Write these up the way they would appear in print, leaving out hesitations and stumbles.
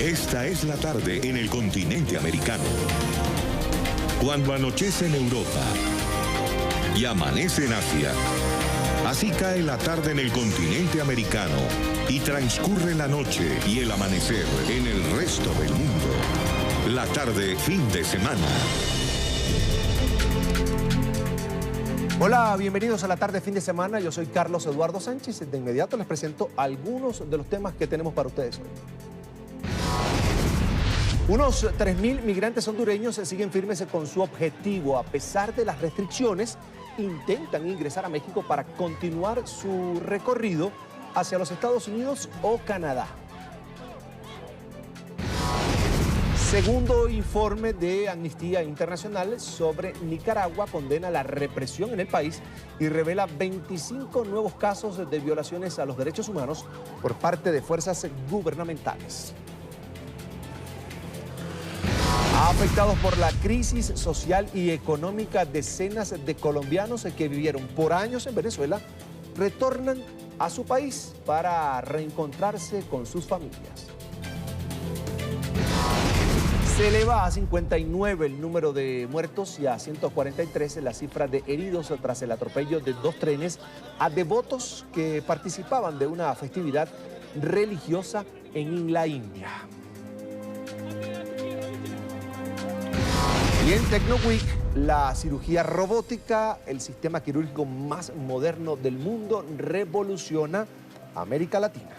Esta es la tarde en el continente americano. Cuando anochece en Europa y amanece en Asia, así cae la tarde en el continente americano y transcurre la noche y el amanecer en el resto del mundo. La tarde fin de semana. Hola, bienvenidos a la tarde fin de semana. Yo soy Carlos Eduardo Sánchez. De inmediato les presento algunos de los temas que tenemos para ustedes hoy. Unos 3.000 migrantes hondureños siguen firmes con su objetivo. A pesar de las restricciones, intentan ingresar a México para continuar su recorrido hacia los Estados Unidos o Canadá. Segundo informe de Amnistía Internacional sobre Nicaragua condena la represión en el país y revela 25 nuevos casos de violaciones a los derechos humanos por parte de fuerzas gubernamentales. Afectados por la crisis social y económica, decenas de colombianos que vivieron por años en Venezuela retornan a su país para reencontrarse con sus familias. Se eleva a 59 el número de muertos y a 143 la cifra de heridos tras el atropello de 2 trenes a devotos que participaban de una festividad religiosa en la India. Y en TecnoWeek, la cirugía robótica, el sistema quirúrgico más moderno del mundo, revoluciona América Latina.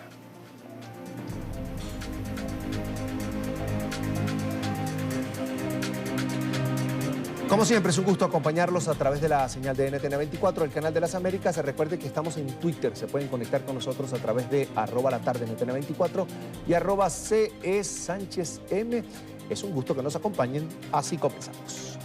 Como siempre, es un gusto acompañarlos a través de la señal de NTN 24, el canal de las Américas. Recuerde que estamos en Twitter, se pueden conectar con nosotros a través de @latardenTN24 y @CESánchezM. Es un gusto que nos acompañen, así comenzamos.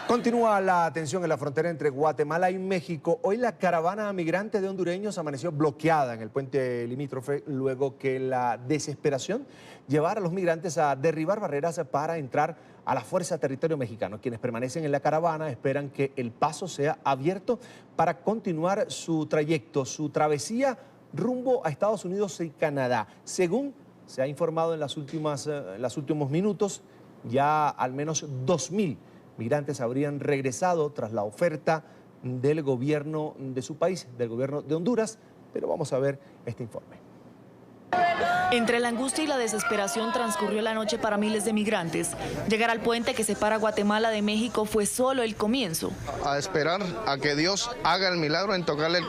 Continúa la tensión en la frontera entre Guatemala y México. Hoy la caravana migrante de hondureños amaneció bloqueada en el puente limítrofe luego que la desesperación llevara a los migrantes a derribar barreras para entrar a la fuerza territorio mexicano. Quienes permanecen en la caravana esperan que el paso sea abierto para continuar su trayecto, su travesía rumbo a Estados Unidos y Canadá. Según se ha informado en los últimos minutos, ya al menos 2.000 migrantes habrían regresado tras la oferta del gobierno de su país, del gobierno de Honduras, pero vamos a ver este informe. Entre la angustia y la desesperación transcurrió la noche para miles de migrantes. Llegar al puente que separa Guatemala de México fue solo el comienzo. A esperar a que Dios haga el milagro en tocarle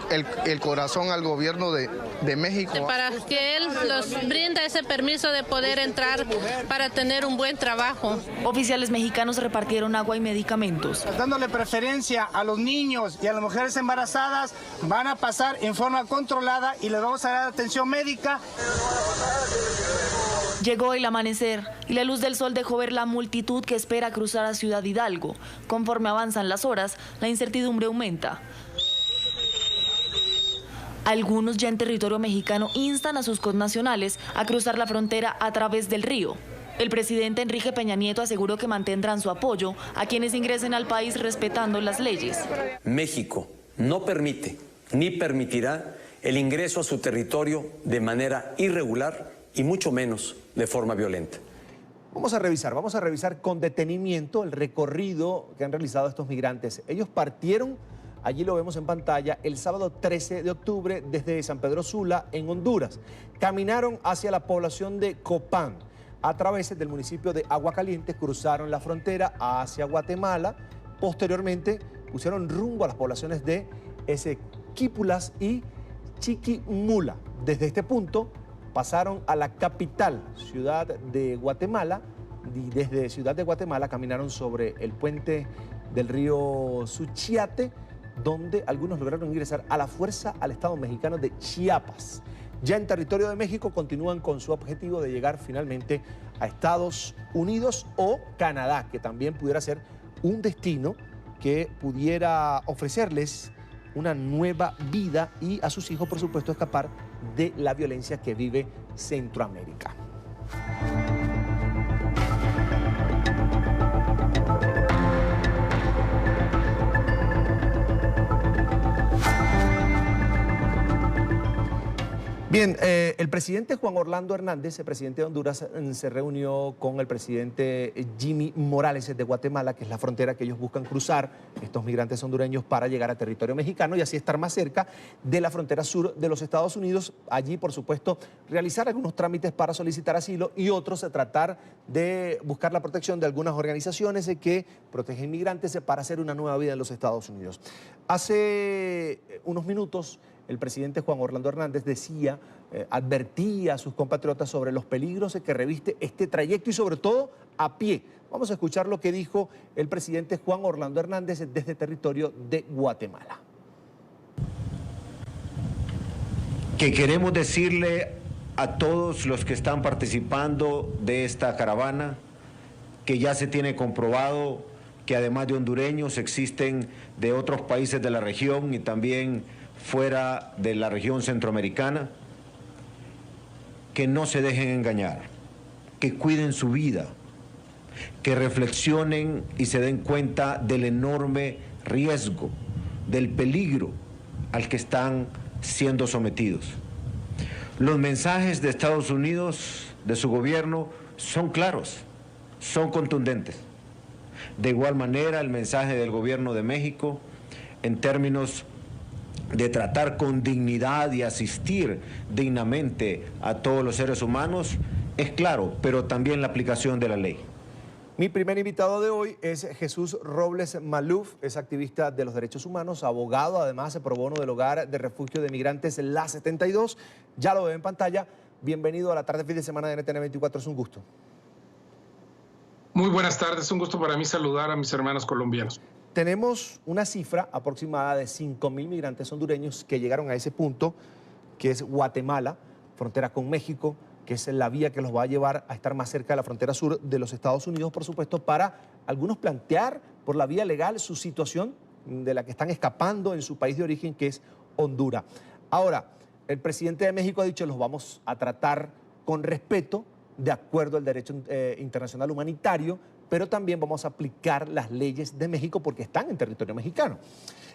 el corazón al gobierno de México. Para que Él nos brinde ese permiso de poder entrar para tener un buen trabajo. Oficiales mexicanos repartieron agua y medicamentos. Dándole preferencia a los niños y a las mujeres embarazadas, van a pasar en forma controlada y les vamos a dar atención médica. Llegó el amanecer y la luz del sol dejó ver la multitud que espera cruzar a Ciudad Hidalgo. Conforme avanzan las horas, la incertidumbre aumenta. Algunos ya en territorio mexicano instan a sus connacionales a cruzar la frontera a través del río. El presidente Enrique Peña Nieto aseguró que mantendrán su apoyo a quienes ingresen al país respetando las leyes. México no permite ni permitirá el ingreso a su territorio de manera irregular y mucho menos de forma violenta. Vamos a revisar con detenimiento el recorrido que han realizado estos migrantes. Ellos partieron, allí lo vemos en pantalla, el sábado 13 de octubre desde San Pedro Sula, en Honduras. Caminaron hacia la población de Copán. A través del municipio de Aguacaliente cruzaron la frontera hacia Guatemala. Posteriormente pusieron rumbo a las poblaciones de Esequípulas y Chiquimula. Desde este punto pasaron a la capital, Ciudad de Guatemala, y desde Ciudad de Guatemala caminaron sobre el puente del río Suchiate, donde algunos lograron ingresar a la fuerza al Estado mexicano de Chiapas. Ya en territorio de México continúan con su objetivo de llegar finalmente a Estados Unidos o Canadá, que también pudiera ser un destino que pudiera ofrecerles una nueva vida y a sus hijos, por supuesto, escapar de la violencia que vive Centroamérica. Bien, el presidente Juan Orlando Hernández, el presidente de Honduras, se reunió con el presidente Jimmy Morales de Guatemala, que es la frontera que ellos buscan cruzar, estos migrantes hondureños, para llegar a territorio mexicano y así estar más cerca de la frontera sur de los Estados Unidos. Allí, por supuesto, realizar algunos trámites para solicitar asilo y otros tratar de buscar la protección de algunas organizaciones que protegen migrantes para hacer una nueva vida en los Estados Unidos. Hace unos minutos, el presidente Juan Orlando Hernández decía, advertía a sus compatriotas sobre los peligros que reviste este trayecto y sobre todo a pie. Vamos a escuchar lo que dijo el presidente Juan Orlando Hernández desde territorio de Guatemala. Que queremos decirle a todos los que están participando de esta caravana que ya se tiene comprobado que además de hondureños existen de otros países de la región y también fuera de la región centroamericana, que no se dejen engañar, que cuiden su vida, que reflexionen y se den cuenta del enorme riesgo, del peligro al que están siendo sometidos. Los mensajes de Estados Unidos, de su gobierno, son claros, son contundentes. De igual manera, el mensaje del gobierno de México, en términos de tratar con dignidad y asistir dignamente a todos los seres humanos, es claro, pero también la aplicación de la ley. Mi primer invitado de hoy es Jesús Robles Maluf, es activista de los derechos humanos, abogado, además pro bono del Hogar de Refugio de Migrantes La 72. Ya lo veo en pantalla. Bienvenido a la tarde fin de semana de NTN 24, es un gusto. Muy buenas tardes, un gusto para mí saludar a mis hermanos colombianos. Tenemos una cifra aproximada de 5.000 migrantes hondureños que llegaron a ese punto, que es Guatemala, frontera con México, que es la vía que los va a llevar a estar más cerca de la frontera sur de los Estados Unidos, por supuesto, para algunos plantear por la vía legal su situación de la que están escapando en su país de origen, que es Honduras. Ahora, el presidente de México ha dicho, los vamos a tratar con respeto, de acuerdo al derecho internacional humanitario, pero también vamos a aplicar las leyes de México porque están en territorio mexicano.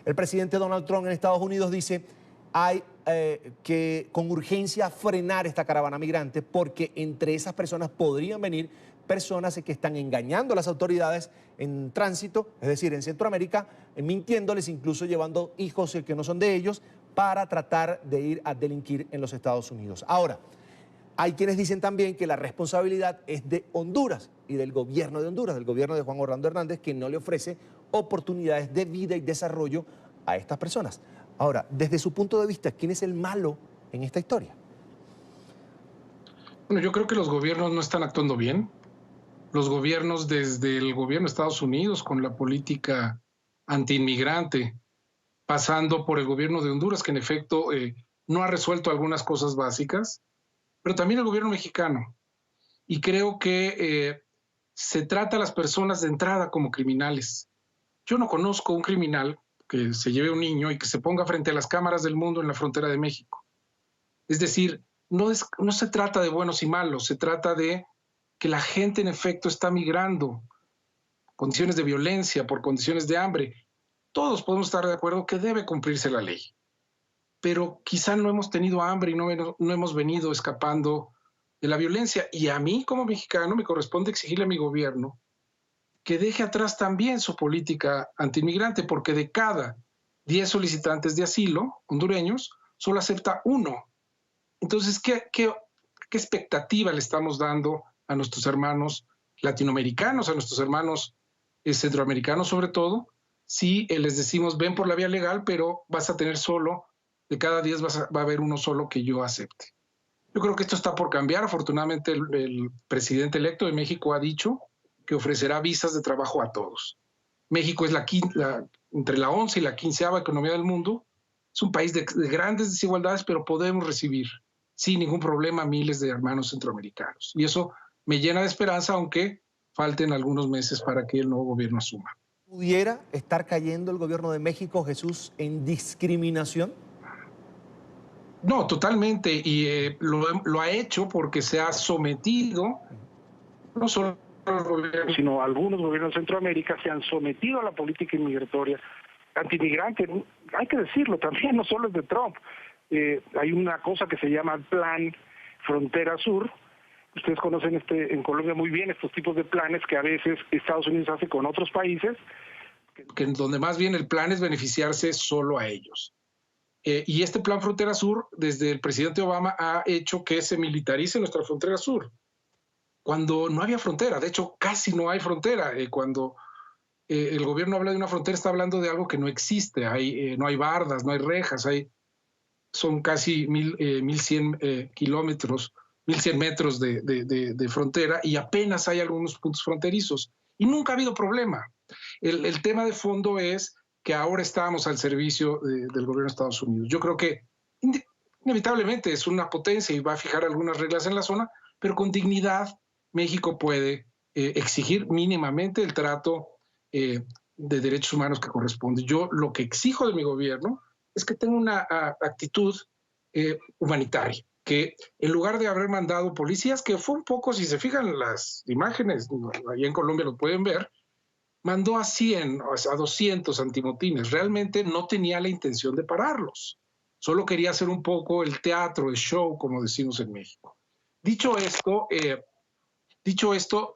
El presidente Donald Trump en Estados Unidos dice, hay que con urgencia frenar esta caravana migrante porque entre esas personas podrían venir personas que están engañando a las autoridades en tránsito, es decir, en Centroamérica, mintiéndoles, incluso llevando hijos que no son de ellos, para tratar de ir a delinquir en los Estados Unidos. Ahora, hay quienes dicen también que la responsabilidad es de Honduras y del gobierno de Honduras, del gobierno de Juan Orlando Hernández, que no le ofrece oportunidades de vida y desarrollo a estas personas. Ahora, desde su punto de vista, ¿quién es el malo en esta historia? Bueno, yo creo que los gobiernos no están actuando bien. Los gobiernos, desde el gobierno de Estados Unidos, con la política antiinmigrante, pasando por el gobierno de Honduras, que en efecto no ha resuelto algunas cosas básicas, pero también el gobierno mexicano. Y creo que se trata a las personas de entrada como criminales. Yo no conozco un criminal que se lleve un niño y que se ponga frente a las cámaras del mundo en la frontera de México. Es decir, no se trata de buenos y malos, se trata de que la gente en efecto está migrando, condiciones de violencia, por condiciones de hambre. Todos podemos estar de acuerdo que debe cumplirse la ley. Pero quizá no hemos tenido hambre y no hemos venido escapando de la violencia. Y a mí, como mexicano, me corresponde exigirle a mi gobierno que deje atrás también su política antiinmigrante, porque de cada 10 solicitantes de asilo hondureños, solo acepta 1. Entonces, ¿qué expectativa le estamos dando a nuestros hermanos latinoamericanos, a nuestros hermanos centroamericanos sobre todo, si les decimos, ven por la vía legal, pero vas a tener solo, de cada 10 va a haber 1 solo que yo acepte? Yo creo que esto está por cambiar. Afortunadamente, el presidente electo de México ha dicho que ofrecerá visas de trabajo a todos. México es entre la 11 y la 15ª economía del mundo. Es un país de grandes desigualdades, pero podemos recibir sin ningún problema miles de hermanos centroamericanos. Y eso me llena de esperanza, aunque falten algunos meses para que el nuevo gobierno asuma. ¿Pudiera estar cayendo el gobierno de México, Jesús, en discriminación? No, totalmente. Y lo ha hecho porque se ha sometido, no solo al gobierno, sino algunos gobiernos de Centroamérica se han sometido a la política inmigratoria antimigrante. Hay que decirlo también, no solo es de Trump. Hay una cosa que se llama Plan Frontera Sur. Ustedes conocen en Colombia muy bien estos tipos de planes que a veces Estados Unidos hace con otros países. Donde más bien el plan es beneficiarse solo a ellos. Y este Plan Frontera Sur, desde el presidente Obama, ha hecho que se militarice nuestra frontera sur, cuando no había frontera. De hecho, casi no hay frontera. Cuando el gobierno habla de una frontera, está hablando de algo que no existe. No hay bardas, no hay rejas, son casi 1.100 kilómetros, 1.100 metros de frontera, y apenas hay algunos puntos fronterizos. Y nunca ha habido problema. El tema de fondo es que ahora estamos al servicio del gobierno de Estados Unidos. Yo creo que inevitablemente es una potencia y va a fijar algunas reglas en la zona, pero con dignidad México puede exigir mínimamente el trato de derechos humanos que corresponde. Yo lo que exijo de mi gobierno es que tenga una actitud humanitaria, que en lugar de haber mandado policías, que fue un poco, si se fijan en las imágenes, allá en Colombia lo pueden ver, mandó a 100, a 200 antimotines. Realmente no tenía la intención de pararlos. Solo quería hacer un poco el teatro, el show, como decimos en México. Dicho esto,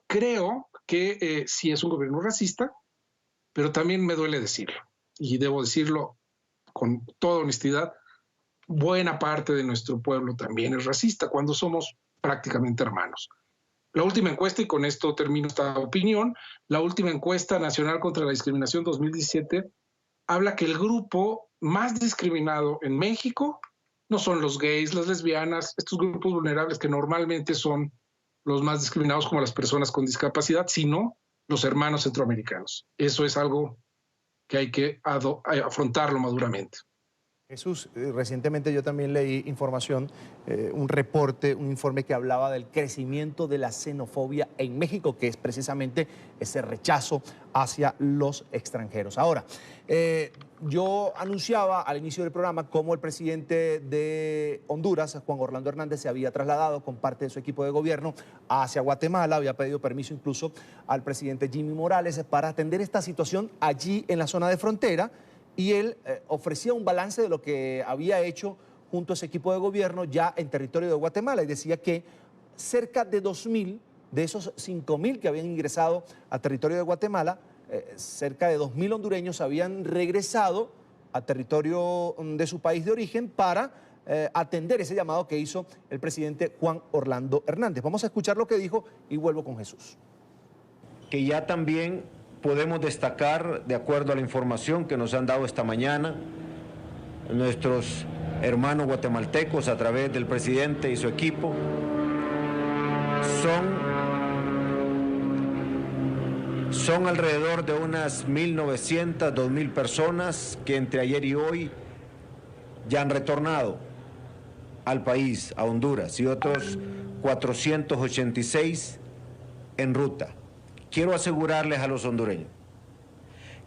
creo que sí es un gobierno racista, pero también me duele decirlo. Y debo decirlo con toda honestidad, buena parte de nuestro pueblo también es racista, cuando somos prácticamente hermanos. La última encuesta, y con esto termino esta opinión, la última encuesta nacional contra la discriminación 2017 habla que el grupo más discriminado en México no son los gays, las lesbianas, estos grupos vulnerables que normalmente son los más discriminados como las personas con discapacidad, sino los hermanos centroamericanos. Eso es algo que hay que afrontarlo maduramente. Jesús, recientemente yo también leí información, un reporte, un informe que hablaba del crecimiento de la xenofobia en México, que es precisamente ese rechazo hacia los extranjeros. Ahora, yo anunciaba al inicio del programa cómo el presidente de Honduras, Juan Orlando Hernández, se había trasladado con parte de su equipo de gobierno hacia Guatemala, había pedido permiso incluso al presidente Jimmy Morales para atender esta situación allí en la zona de frontera. Y él ofrecía un balance de lo que había hecho junto a ese equipo de gobierno ya en territorio de Guatemala, y decía que cerca de 2.000 de esos 5.000 que habían ingresado a territorio de Guatemala, cerca de 2.000 hondureños habían regresado a territorio de su país de origen para atender ese llamado que hizo el presidente Juan Orlando Hernández. Vamos a escuchar lo que dijo y vuelvo con Jesús. Que ya también podemos destacar, de acuerdo a la información que nos han dado esta mañana, nuestros hermanos guatemaltecos a través del presidente y su equipo, son alrededor de unas 1.900, 2.000 personas que entre ayer y hoy ya han retornado al país, a Honduras, y otros 486 en ruta. Quiero asegurarles a los hondureños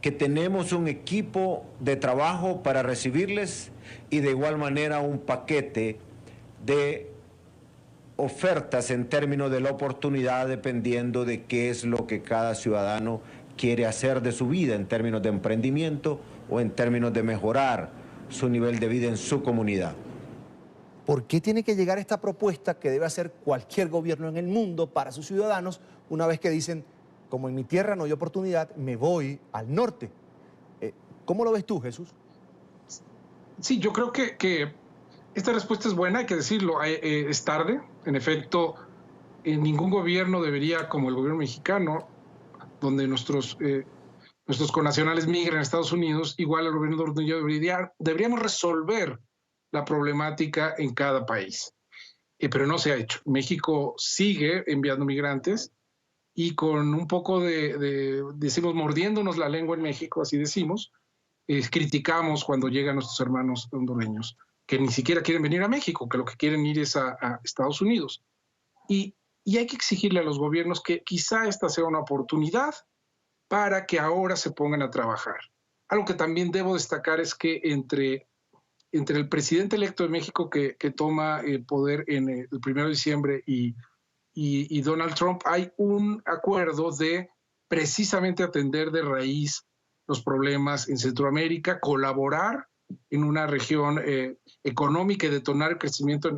que tenemos un equipo de trabajo para recibirles y de igual manera un paquete de ofertas en términos de la oportunidad, dependiendo de qué es lo que cada ciudadano quiere hacer de su vida en términos de emprendimiento o en términos de mejorar su nivel de vida en su comunidad. ¿Por qué tiene que llegar esta propuesta que debe hacer cualquier gobierno en el mundo para sus ciudadanos una vez que dicen, como en mi tierra no hay oportunidad, me voy al norte? ¿Cómo lo ves tú, Jesús? Sí, yo creo que esta respuesta es buena, hay que decirlo, es tarde. En efecto, ningún gobierno debería, como el gobierno mexicano, donde nuestros connacionales migran a Estados Unidos, igual el gobierno de deberíamos resolver la problemática en cada país. pero no se ha hecho. México sigue enviando migrantes y con un poco decimos, mordiéndonos la lengua en México, así decimos, criticamos cuando llegan nuestros hermanos hondureños, que ni siquiera quieren venir a México, que lo que quieren ir es a Estados Unidos. Y hay que exigirle a los gobiernos que quizá esta sea una oportunidad para que ahora se pongan a trabajar. Algo que también debo destacar es que entre el presidente electo de México que toma el poder en el 1 de diciembre y Donald Trump hay un acuerdo de precisamente atender de raíz los problemas en Centroamérica, colaborar en una región económica y detonar el crecimiento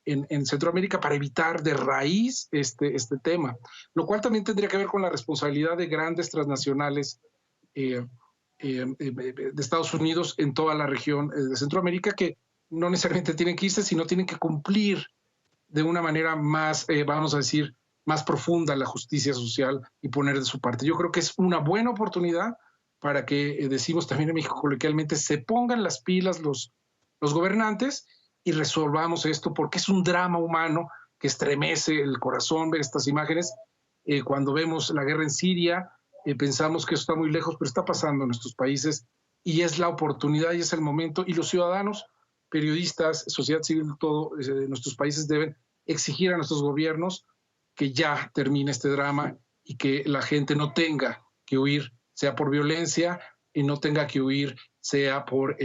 en Centroamérica para evitar de raíz este tema, lo cual también tendría que ver con la responsabilidad de grandes transnacionales de Estados Unidos en toda la región de Centroamérica, que no necesariamente tienen que irse, sino tienen que cumplir de una manera más, vamos a decir, más profunda la justicia social y poner de su parte. Yo creo que es una buena oportunidad para que, decimos también en México coloquialmente, se pongan las pilas los gobernantes y resolvamos esto, porque es un drama humano que estremece el corazón ver estas imágenes. Cuando vemos la guerra en Siria, pensamos que eso está muy lejos, pero está pasando en nuestros países y es la oportunidad y es el momento. Y los ciudadanos, periodistas, sociedad civil, todo nuestros países deben exigir a nuestros gobiernos que ya termine este drama y que la gente no tenga que huir, sea por violencia, y no tenga que huir, sea por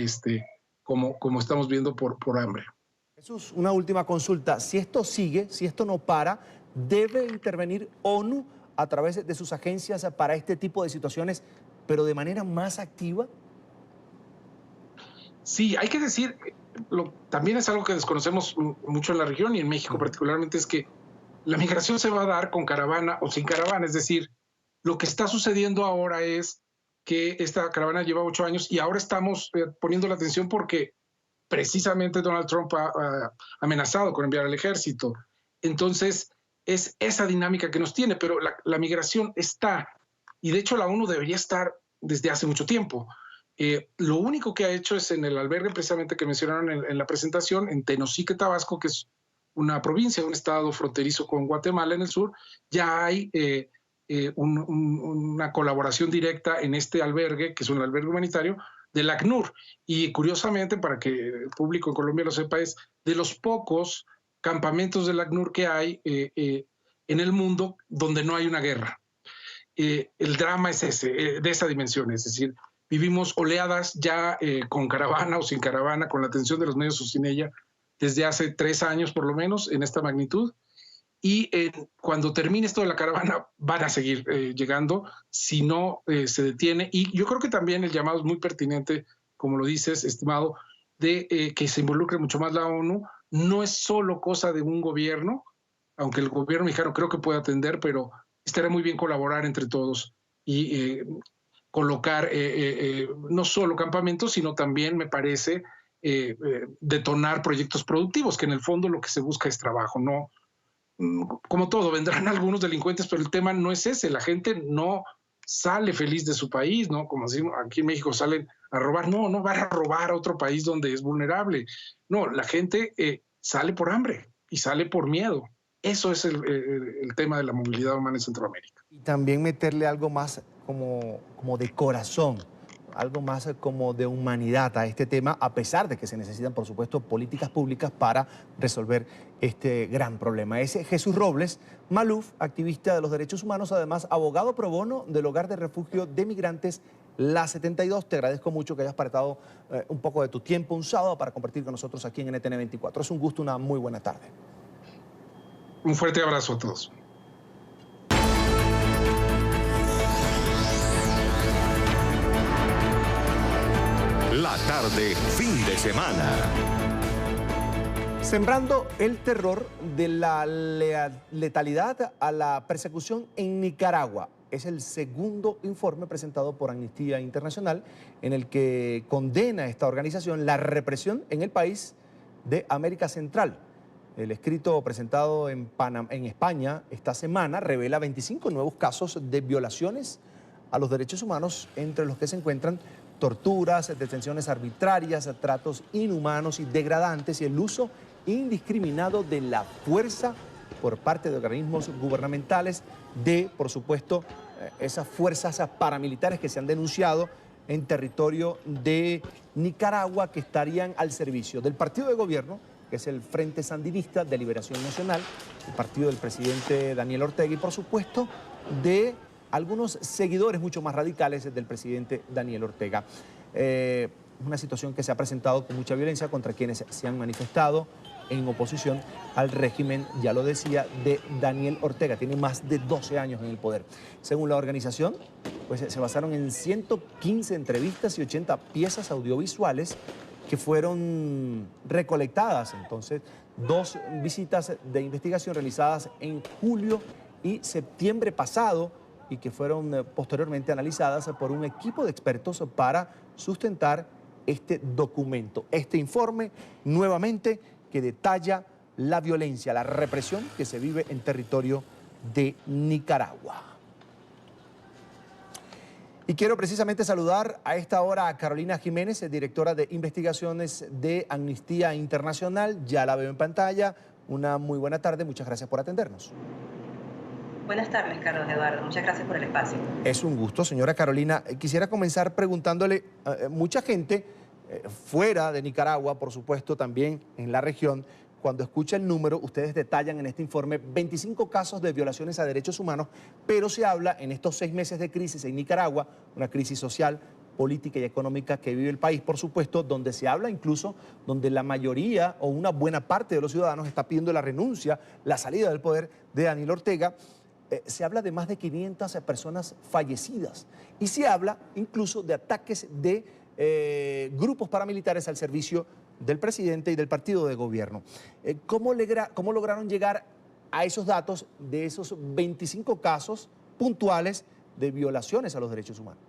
como estamos viendo, por hambre. Jesús, una última consulta. Si esto sigue, si esto no para, ¿debe intervenir ONU a través de sus agencias para este tipo de situaciones, pero de manera más activa? Sí, hay que decir, también es algo que desconocemos mucho en la región y en México particularmente, es que la migración se va a dar con caravana o sin caravana. Es decir, lo que está sucediendo ahora es que esta caravana lleva 8 años y ahora estamos poniendo la atención porque precisamente Donald Trump ha amenazado con enviar al ejército. Entonces, es esa dinámica que nos tiene, pero la migración está, y de hecho la ONU debería estar desde hace mucho tiempo. Lo único que ha hecho es en el albergue precisamente que mencionaron en la presentación, en Tenosique, Tabasco, que es una provincia, un estado fronterizo con Guatemala en el sur, ya hay una colaboración directa en este albergue, que es un albergue humanitario, del ACNUR. Y curiosamente, para que el público en Colombia lo sepa, es de los pocos campamentos del ACNUR que hay en el mundo donde no hay una guerra. El drama es ese, de esa dimensión, es decir, vivimos oleadas ya con caravana o sin caravana, con la atención de los medios o sin ella, desde hace 3 años por lo menos, en esta magnitud. Y cuando termine esto de la caravana, van a seguir llegando si no se detiene. Y yo creo que también el llamado es muy pertinente, como lo dices, estimado, de que se involucre mucho más la ONU. No es solo cosa de un gobierno, aunque el gobierno mexicano creo que puede atender, pero estaría muy bien colaborar entre todos y colocar no solo campamentos, sino también, me parece, detonar proyectos productivos, que en el fondo lo que se busca es trabajo, no. Como todo, vendrán algunos delincuentes, pero el tema no es ese. La gente no sale feliz de su país, ¿no? Como decimos, aquí en México salen a robar. No van a robar a otro país donde es vulnerable. No, la gente sale por hambre y sale por miedo. Eso es el tema de la movilidad humana en Centroamérica. Y también meterle algo más como de corazón, algo más como de humanidad a este tema, a pesar de que se necesitan, por supuesto, políticas públicas para resolver este gran problema. Es Jesús Robles Maluf, activista de los derechos humanos, además abogado pro bono del Hogar de Refugio de Migrantes La 72. Te agradezco mucho que hayas apartado un poco de tu tiempo un sábado para compartir con nosotros aquí en NTN 24. Es un gusto, una muy buena tarde. Un fuerte abrazo a todos. La tarde, fin de semana. Sembrando el terror de la letalidad a la persecución en Nicaragua. Es el segundo informe presentado por Amnistía Internacional en el que condena esta organización la represión en el país de América Central. El escrito presentado en España esta semana revela 25 nuevos casos de violaciones a los derechos humanos, entre los que se encuentran torturas, detenciones arbitrarias, tratos inhumanos y degradantes y el uso indiscriminado de la fuerza por parte de organismos gubernamentales, de, por supuesto, esas fuerzas paramilitares que se han denunciado en territorio de Nicaragua, que estarían al servicio del partido de gobierno, que es el Frente Sandinista de Liberación Nacional, el partido del presidente Daniel Ortega y, por supuesto, de algunos seguidores mucho más radicales del presidente Daniel Ortega. Una situación que se ha presentado con mucha violencia contra quienes se han manifestado en oposición al régimen, ya lo decía, de Daniel Ortega. Tiene más de 12 años en el poder. Según la organización, pues se basaron en 115 entrevistas y 80 piezas audiovisuales que fueron recolectadas. Entonces, 2 visitas de investigación realizadas en julio y septiembre pasado y que fueron posteriormente analizadas por un equipo de expertos para sustentar este documento, este informe, nuevamente, que detalla la violencia, la represión que se vive en territorio de Nicaragua. Y quiero precisamente saludar a esta hora a Carolina Jiménez, directora de investigaciones de Amnistía Internacional. Ya la veo en pantalla. Una muy buena tarde, muchas gracias por atendernos. Buenas tardes, Carlos Eduardo. Muchas gracias por el espacio. Es un gusto, señora Carolina. Quisiera comenzar preguntándole, mucha gente fuera de Nicaragua, por supuesto, también en la región, cuando escucha el número, ustedes detallan en este informe 25 casos de violaciones a derechos humanos, pero se habla en estos 6 meses de crisis en Nicaragua, una crisis social, política y económica que vive el país, por supuesto, donde se habla incluso, donde la mayoría o una buena parte de los ciudadanos está pidiendo la renuncia, la salida del poder de Daniel Ortega. Se habla de más de 500 personas fallecidas y se habla incluso de ataques de grupos paramilitares al servicio del presidente y del partido de gobierno. ¿Cómo lograron llegar a esos datos de esos 25 casos puntuales de violaciones a los derechos humanos?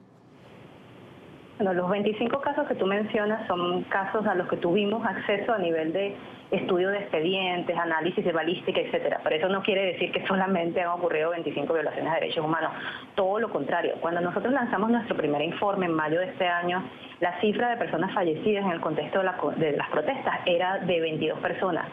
Bueno, los 25 casos que tú mencionas son casos a los que tuvimos acceso a nivel de estudio de expedientes, análisis de balística, etcétera. Pero eso no quiere decir que solamente han ocurrido 25 violaciones de derechos humanos. Todo lo contrario. Cuando nosotros lanzamos nuestro primer informe en mayo de este año, la cifra de personas fallecidas en el contexto de las protestas era de 22 personas.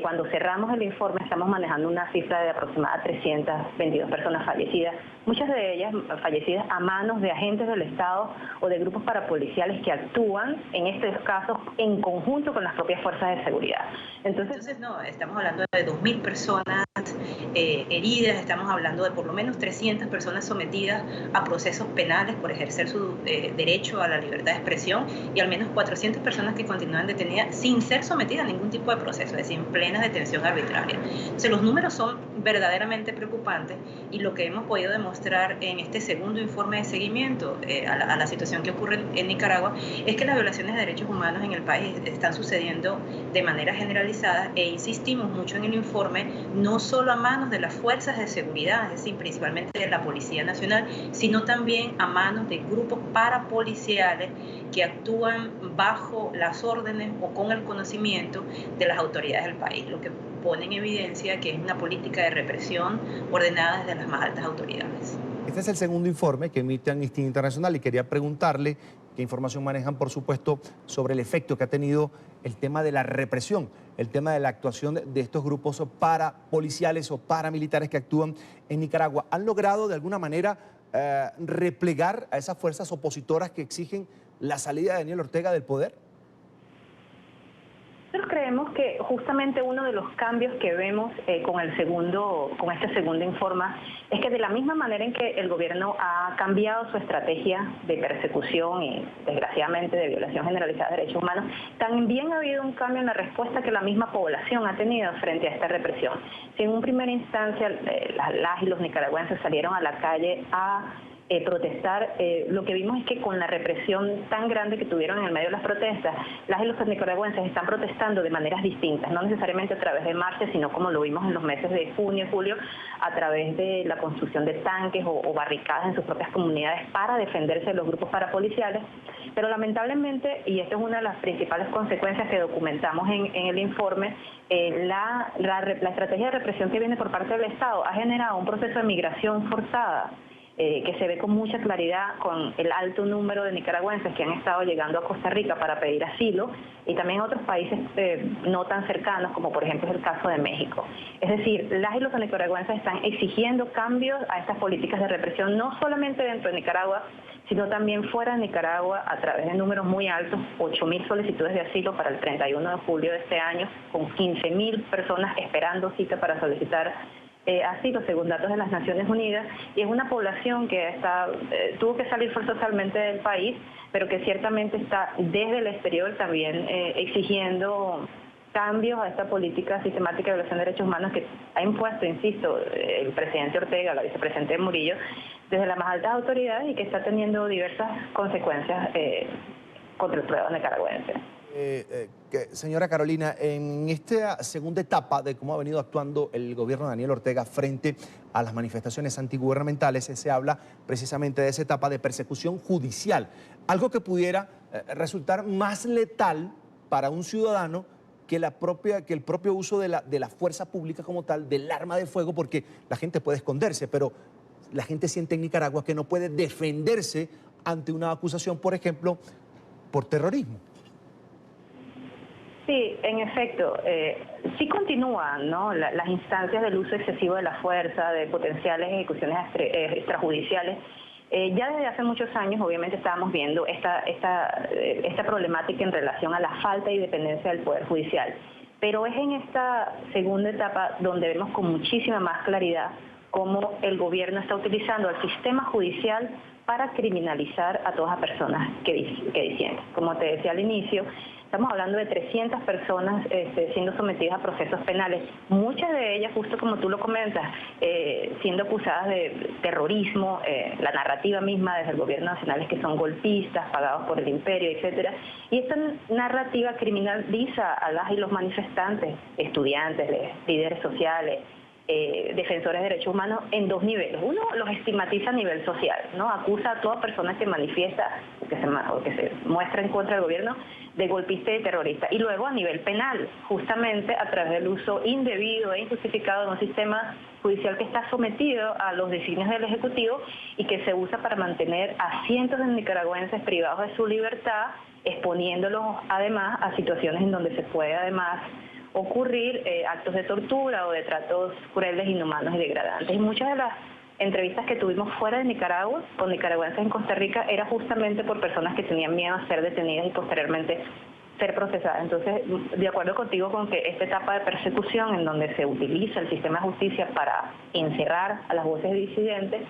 Cuando cerramos el informe estamos manejando una cifra de aproximadamente 322 personas fallecidas, muchas de ellas fallecidas a manos de agentes del Estado o de grupos parapoliciales que actúan, en estos casos, en conjunto con las propias fuerzas de seguridad. Entonces no, estamos hablando de 2.000 personas heridas, estamos hablando de por lo menos 300 personas sometidas a procesos penales por ejercer su derecho a la libertad de expresión y al menos 400 personas que continúan detenidas sin ser sometidas a ningún tipo de proceso, es decir, en plena detención arbitraria. Entonces, los números son verdaderamente preocupantes y lo que hemos podido demostrar en este segundo informe de seguimiento a la situación que ocurre en Nicaragua es que las violaciones de derechos humanos en el país están sucediendo de manera generalizada e insistimos mucho en el informe, no solo a manos de las fuerzas de seguridad, es decir, principalmente de la Policía Nacional, sino también a manos de grupos parapoliciales que actúan bajo las órdenes o con el conocimiento de las autoridades del país, lo que pone en evidencia que es una política de represión ordenada desde las más altas autoridades. Este es el segundo informe que emite Amnistía Internacional y quería preguntarle qué información manejan, por supuesto, sobre el efecto que ha tenido el tema de la represión, el tema de la actuación de estos grupos parapoliciales o paramilitares que actúan en Nicaragua. ¿Han logrado de alguna manera replegar a esas fuerzas opositoras que exigen la salida de Daniel Ortega del poder? Nosotros creemos que justamente uno de los cambios que vemos con este segundo informe es que de la misma manera en que el gobierno ha cambiado su estrategia de persecución y desgraciadamente de violación generalizada de derechos humanos, también ha habido un cambio en la respuesta que la misma población ha tenido frente a esta represión. Si en una primera instancia las y los nicaragüenses salieron a la calle a protestar, lo que vimos es que con la represión tan grande que tuvieron en el medio de las protestas, las y los nicaragüenses están protestando de maneras distintas, no necesariamente a través de marchas, sino como lo vimos en los meses de junio y julio, a través de la construcción de tanques o barricadas en sus propias comunidades para defenderse de los grupos parapoliciales. Pero lamentablemente, y esta es una de las principales consecuencias que documentamos en el informe, la estrategia de represión que viene por parte del Estado ha generado un proceso de migración forzada que se ve con mucha claridad con el alto número de nicaragüenses que han estado llegando a Costa Rica para pedir asilo y también otros países no tan cercanos, como por ejemplo es el caso de México. Es decir, las y los nicaragüenses están exigiendo cambios a estas políticas de represión, no solamente dentro de Nicaragua, sino también fuera de Nicaragua a través de números muy altos, 8.000 solicitudes de asilo para el 31 de julio de este año, con 15.000 personas esperando cita para solicitar asilo, según datos de las Naciones Unidas, y es una población que tuvo que salir forzosamente del país, pero que ciertamente está desde el exterior también exigiendo cambios a esta política sistemática de violación de derechos humanos que ha impuesto, insisto, el presidente Ortega, la vicepresidenta Murillo, desde las más altas autoridades y que está teniendo diversas consecuencias contra el pueblo nicaragüense. Señora Carolina, en esta segunda etapa de cómo ha venido actuando el gobierno de Daniel Ortega frente a las manifestaciones antigubernamentales, se habla precisamente de esa etapa de persecución judicial, algo que pudiera resultar más letal para un ciudadano que el propio uso de la fuerza pública como tal, del arma de fuego, porque la gente puede esconderse, pero la gente siente en Nicaragua que no puede defenderse ante una acusación, por ejemplo, por terrorismo. Sí, en efecto, sí continúan, ¿no?, las instancias del uso excesivo de la fuerza, de potenciales ejecuciones extrajudiciales. Ya desde hace muchos años, obviamente, estábamos viendo esta problemática en relación a la falta de independencia del Poder Judicial. Pero es en esta segunda etapa donde vemos con muchísima más claridad cómo el gobierno está utilizando el sistema judicial para criminalizar a todas las personas que disienten. Como te decía al inicio, estamos hablando de 300 personas siendo sometidas a procesos penales, muchas de ellas, justo como tú lo comentas, siendo acusadas de terrorismo, la narrativa misma desde el gobierno nacional es que son golpistas, pagados por el imperio, etcétera. Y esta narrativa criminaliza a las y los manifestantes, estudiantes, líderes sociales, defensores de derechos humanos en dos niveles. Uno, los estigmatiza a nivel social, ¿no? Acusa a toda persona que manifiesta o que se muestra en contra del gobierno de golpista y de terrorista. Y luego a nivel penal, justamente a través del uso indebido e injustificado de un sistema judicial que está sometido a los designios del Ejecutivo y que se usa para mantener a cientos de nicaragüenses privados de su libertad, exponiéndolos además a situaciones en donde se puede además ocurrir actos de tortura o de tratos crueles, inhumanos y degradantes. Y muchas de las entrevistas que tuvimos fuera de Nicaragua, con nicaragüenses en Costa Rica, era justamente por personas que tenían miedo a ser detenidas y posteriormente ser procesadas. Entonces, de acuerdo contigo con que esta etapa de persecución en donde se utiliza el sistema de justicia para encerrar a las voces disidentes,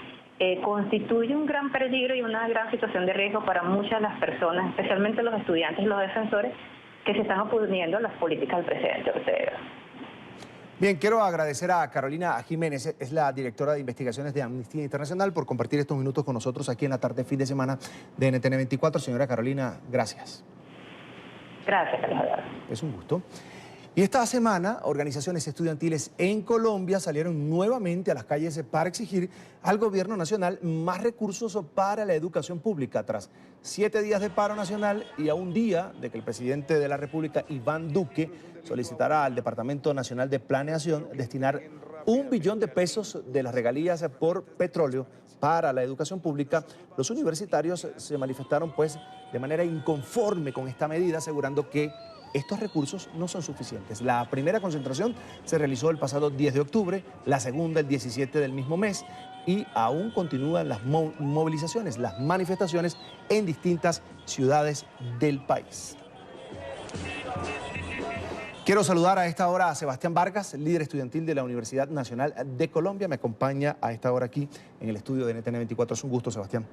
constituye un gran peligro y una gran situación de riesgo para muchas de las personas, especialmente los estudiantes y los defensores, que se están oponiendo a las políticas del presidente Ortega. Bien, quiero agradecer a Carolina Jiménez, es la directora de investigaciones de Amnistía Internacional, por compartir estos minutos con nosotros aquí en la tarde, fin de semana de NTN 24. Señora Carolina, gracias. Gracias, Carlos. Es un gusto. Y esta semana, organizaciones estudiantiles en Colombia salieron nuevamente a las calles para exigir al gobierno nacional más recursos para la educación pública. Tras 7 días de paro nacional y a un día de que el presidente de la República, Iván Duque, solicitará al Departamento Nacional de Planeación destinar $1 billón de las regalías por petróleo para la educación pública, los universitarios se manifestaron pues de manera inconforme con esta medida, asegurando que estos recursos no son suficientes. La primera concentración se realizó el pasado 10 de octubre, la segunda el 17 del mismo mes y aún continúan las movilizaciones, las manifestaciones en distintas ciudades del país. Quiero saludar a esta hora a Sebastián Vargas, líder estudiantil de la Universidad Nacional de Colombia. Me acompaña a esta hora aquí en el estudio de NTN 24. Es un gusto, Sebastián.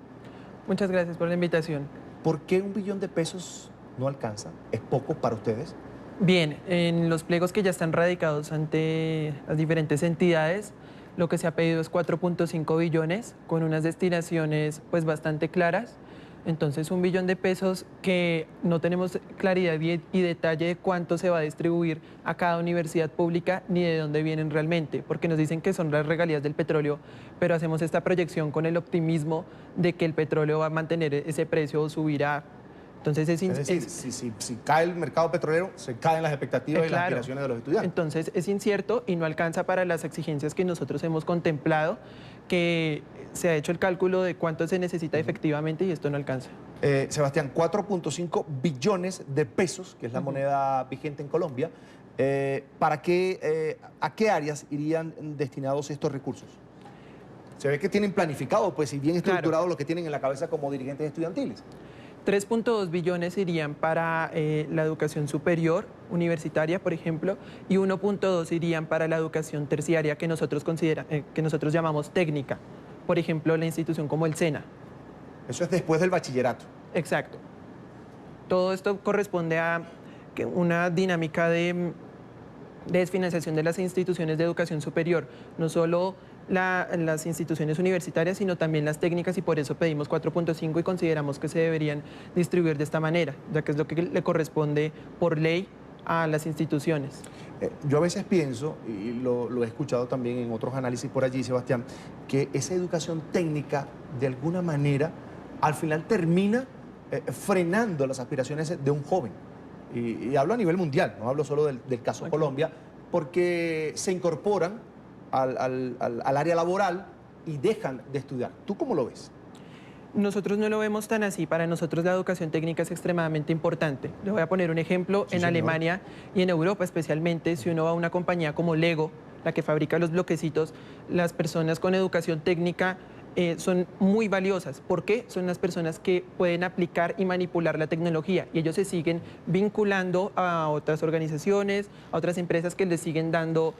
Muchas gracias por la invitación. ¿Por qué $1 billón no alcanza? ¿Es poco para ustedes? Bien, en los pliegos que ya están radicados ante las diferentes entidades, lo que se ha pedido es 4.5 billones con unas destinaciones pues bastante claras. Entonces, $1 billón que no tenemos claridad y detalle de cuánto se va a distribuir a cada universidad pública ni de dónde vienen realmente, porque nos dicen que son las regalías del petróleo, pero hacemos esta proyección con el optimismo de que el petróleo va a mantener ese precio o subirá Entonces es decir, si cae el mercado petrolero, se caen las expectativas y las aspiraciones de los estudiantes. Entonces es incierto y no alcanza para las exigencias que nosotros hemos contemplado, que se ha hecho el cálculo de cuánto se necesita efectivamente y esto no alcanza. Sebastián, 4.5 billones de pesos, que es la moneda vigente en Colombia, ¿a qué áreas irían destinados estos recursos? Se ve que tienen planificado, pues, y bien estructurado lo que tienen en la cabeza como dirigentes estudiantiles. 3.2 billones irían para la educación superior, universitaria, por ejemplo, y 1.2 irían para la educación terciaria que nosotros llamamos técnica. Por ejemplo, la institución como el SENA. Eso es después del bachillerato. Exacto. Todo esto corresponde a una dinámica de desfinanciación de las instituciones de educación superior, no solo las instituciones universitarias, sino también las técnicas, y por eso pedimos 4.5 y consideramos que se deberían distribuir de esta manera, ya que es lo que le corresponde por ley a las instituciones. Yo a veces pienso, y lo he escuchado también en otros análisis por allí, Sebastián, que esa educación técnica, de alguna manera, al final termina frenando las aspiraciones de un joven. Y hablo a nivel mundial, no hablo solo del caso Colombia, porque se incorporan al área laboral y dejan de estudiar. ¿Tú cómo lo ves? Nosotros no lo vemos tan así. Para nosotros la educación técnica es extremadamente importante. Les voy a poner un ejemplo. En Alemania y en Europa especialmente, si uno va a una compañía como Lego, la que fabrica los bloquecitos, las personas con educación técnica son muy valiosas. ¿Por qué? Son las personas que pueden aplicar y manipular la tecnología, y ellos se siguen vinculando a otras organizaciones, a otras empresas que les siguen dando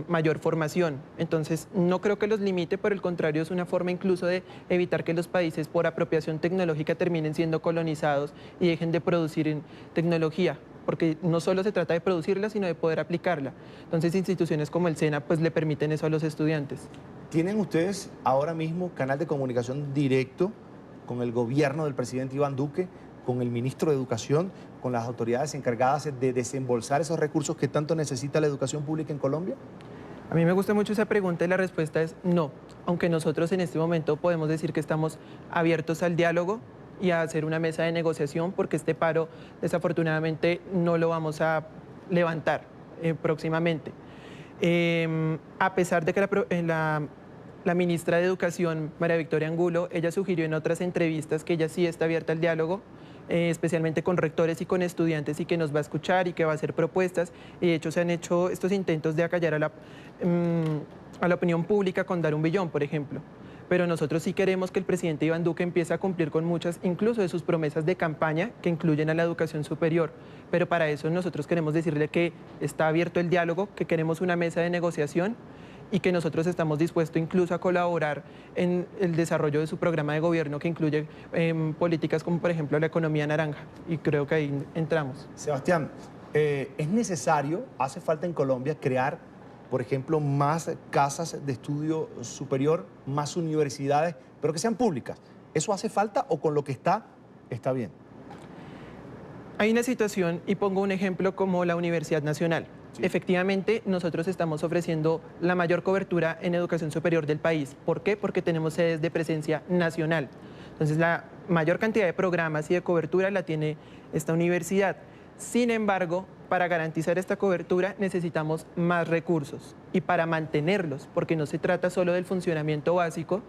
mayor formación. Entonces, no creo que los limite, por el contrario, es una forma incluso de evitar que los países por apropiación tecnológica terminen siendo colonizados y dejen de producir tecnología, porque no solo se trata de producirla, sino de poder aplicarla. Entonces, instituciones como el SENA pues le permiten eso a los estudiantes. ¿Tienen ustedes ahora mismo canal de comunicación directo con el gobierno del presidente Iván Duque, con el ministro de Educación, con las autoridades encargadas de desembolsar esos recursos que tanto necesita la educación pública en Colombia? A mí me gusta mucho esa pregunta y la respuesta es no, aunque nosotros en este momento podemos decir que estamos abiertos al diálogo y a hacer una mesa de negociación, porque este paro desafortunadamente no lo vamos a levantar próximamente. A pesar de que la ministra de Educación, María Victoria Angulo, ella sugirió en otras entrevistas que ella sí está abierta al diálogo, especialmente con rectores y con estudiantes, y que nos va a escuchar y que va a hacer propuestas. Y de hecho se han hecho estos intentos de acallar a la opinión pública con dar 1 billón, por ejemplo. Pero nosotros sí queremos que el presidente Iván Duque empiece a cumplir con muchas, incluso de sus promesas de campaña, que incluyen a la educación superior. Pero para eso nosotros queremos decirle que está abierto el diálogo, que queremos una mesa de negociación y que nosotros estamos dispuestos incluso a colaborar en el desarrollo de su programa de gobierno, que incluye políticas como, por ejemplo, la economía naranja. Y creo que ahí entramos. Sebastián, ¿es necesario, hace falta en Colombia crear, por ejemplo, más casas de estudio superior, más universidades, pero que sean públicas? ¿Eso hace falta o con lo que está bien? Hay una situación, y pongo un ejemplo como la Universidad Nacional. Sí. Efectivamente, nosotros estamos ofreciendo la mayor cobertura en educación superior del país. ¿Por qué? Porque tenemos sedes de presencia nacional. Entonces, la mayor cantidad de programas y de cobertura la tiene esta universidad. Sin embargo, para garantizar esta cobertura necesitamos más recursos, y para mantenerlos, porque no se trata solo del funcionamiento básico,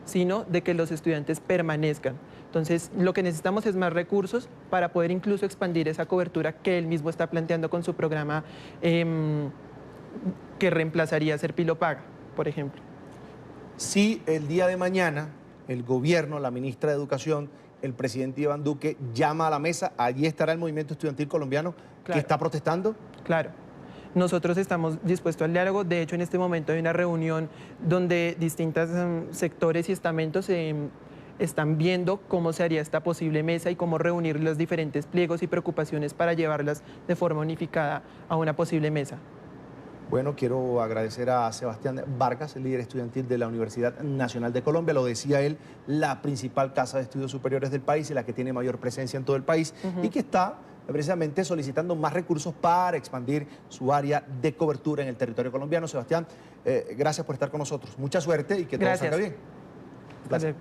sino de que los estudiantes permanezcan. Entonces, lo que necesitamos es más recursos para poder incluso expandir esa cobertura que él mismo está planteando con su programa que reemplazaría a Serpilo Paga, por ejemplo. Si el día de mañana el gobierno, la ministra de Educación, el presidente Iván Duque llama a la mesa, allí estará el movimiento estudiantil colombiano que está protestando. Claro. Nosotros estamos dispuestos al diálogo. De hecho, en este momento hay una reunión donde distintos sectores y estamentos están viendo cómo se haría esta posible mesa y cómo reunir los diferentes pliegos y preocupaciones para llevarlas de forma unificada a una posible mesa. Bueno, quiero agradecer a Sebastián Vargas, el líder estudiantil de la Universidad Nacional de Colombia. Lo decía él, la principal casa de estudios superiores del país y la que tiene mayor presencia en todo el país, y que está precisamente solicitando más recursos para expandir su área de cobertura en el territorio colombiano. Sebastián, gracias por estar con nosotros. Mucha suerte y que todo salga bien. Gracias.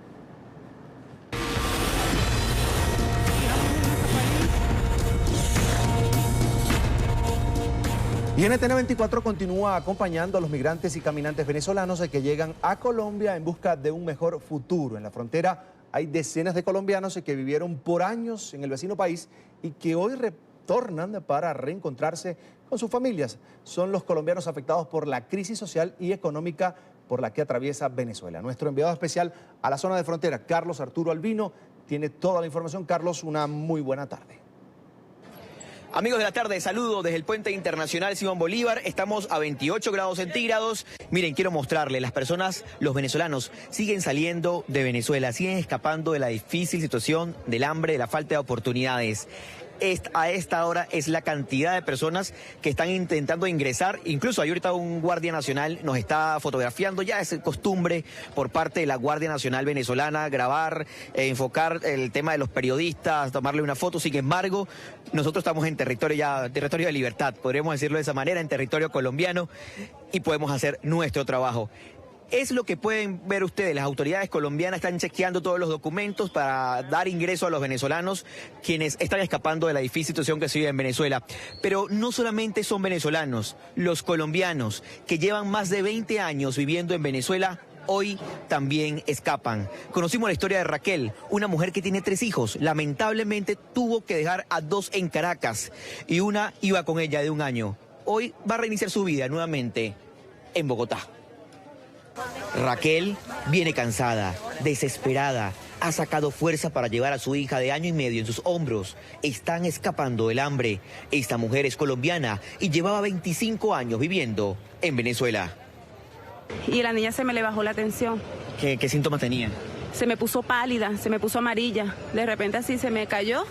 Y NTN 24 continúa acompañando a los migrantes y caminantes venezolanos que llegan a Colombia en busca de un mejor futuro. En la frontera hay decenas de colombianos que vivieron por años en el vecino país y que hoy retornan para reencontrarse con sus familias. Son los colombianos afectados por la crisis social y económica por la que atraviesa Venezuela. Nuestro enviado especial a la zona de frontera, Carlos Arturo Albino, tiene toda la información. Carlos, una muy buena tarde. Amigos de la tarde, saludo desde el Puente Internacional Simón Bolívar. Estamos a 28 grados centígrados. Miren, quiero mostrarles, las personas, los venezolanos, siguen saliendo de Venezuela, siguen escapando de la difícil situación del hambre, de la falta de oportunidades. A esta hora es la cantidad de personas que están intentando ingresar. Incluso hay ahorita un guardia nacional nos está fotografiando. Ya es costumbre por parte de la Guardia Nacional venezolana grabar, enfocar el tema de los periodistas, tomarle una foto. Sin embargo, nosotros estamos en territorio de libertad, podríamos decirlo de esa manera, en territorio colombiano, y podemos hacer nuestro trabajo. Es lo que pueden ver ustedes, las autoridades colombianas están chequeando todos los documentos para dar ingreso a los venezolanos quienes están escapando de la difícil situación que se vive en Venezuela. Pero no solamente son venezolanos, los colombianos que llevan más de 20 años viviendo en Venezuela, hoy también escapan. Conocimos la historia de Raquel, una mujer que tiene 3 hijos. Lamentablemente tuvo que dejar a 2 en Caracas y una iba con ella de 1 año. Hoy va a reiniciar su vida nuevamente en Bogotá. Raquel viene cansada, desesperada, ha sacado fuerza para llevar a su hija de 1 año y medio en sus hombros. Están escapando del hambre. Esta mujer es colombiana y llevaba 25 años viviendo en Venezuela. Y la niña se me le bajó la tensión. ¿Qué síntomas tenía? Se me puso pálida, se me puso amarilla. De repente así se me cayó.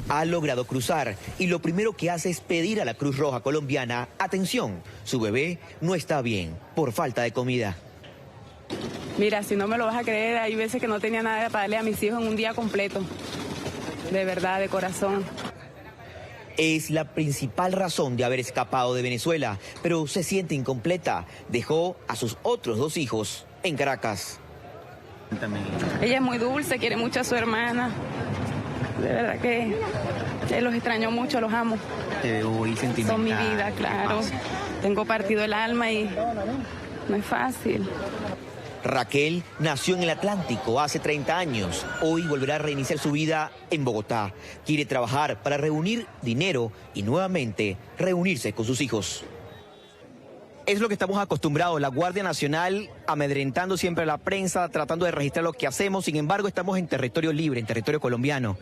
Ha logrado cruzar y lo primero que hace es pedir a la Cruz Roja colombiana, atención, su bebé no está bien por falta de comida. Mira, si no me lo vas a creer, hay veces que no tenía nada para darle a mis hijos en un día completo. De verdad, de corazón. Es la principal razón de haber escapado de Venezuela, pero se siente incompleta. Dejó a sus otros 2 hijos en Caracas. Ella es muy dulce, quiere mucho a su hermana. De verdad que los extraño mucho, los amo. Te veo muy sentimental. Son mi vida, claro. Tengo partido el alma y no es fácil. Raquel nació en el Atlántico hace 30 años. Hoy volverá a reiniciar su vida en Bogotá. Quiere trabajar para reunir dinero y nuevamente reunirse con sus hijos. Es lo que estamos acostumbrados, la Guardia Nacional amedrentando siempre a la prensa, tratando de registrar lo que hacemos. Sin embargo, estamos en territorio libre, en territorio colombiano.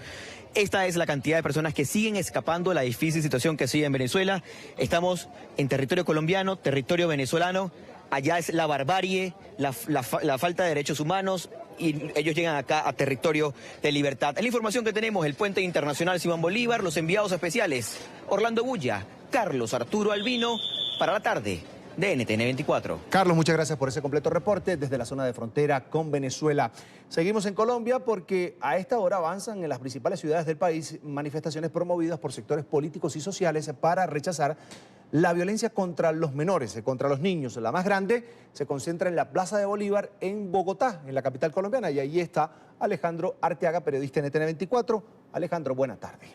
Esta es la cantidad de personas que siguen escapando de la difícil situación que sigue en Venezuela. Estamos en territorio colombiano, territorio venezolano. Allá es la barbarie, la falta de derechos humanos, y ellos llegan acá a territorio de libertad. Es la información que tenemos, el Puente Internacional Simón Bolívar, los enviados especiales, Orlando Bulla, Carlos Arturo Albino, para la tarde de NTN 24. Carlos, muchas gracias por ese completo reporte desde la zona de frontera con Venezuela. Seguimos en Colombia porque a esta hora avanzan en las principales ciudades del país manifestaciones promovidas por sectores políticos y sociales para rechazar la violencia contra los menores, contra los niños. La más grande se concentra en la Plaza de Bolívar en Bogotá, en la capital colombiana, y ahí está Alejandro Arteaga, periodista en NTN 24. Alejandro, buena tarde.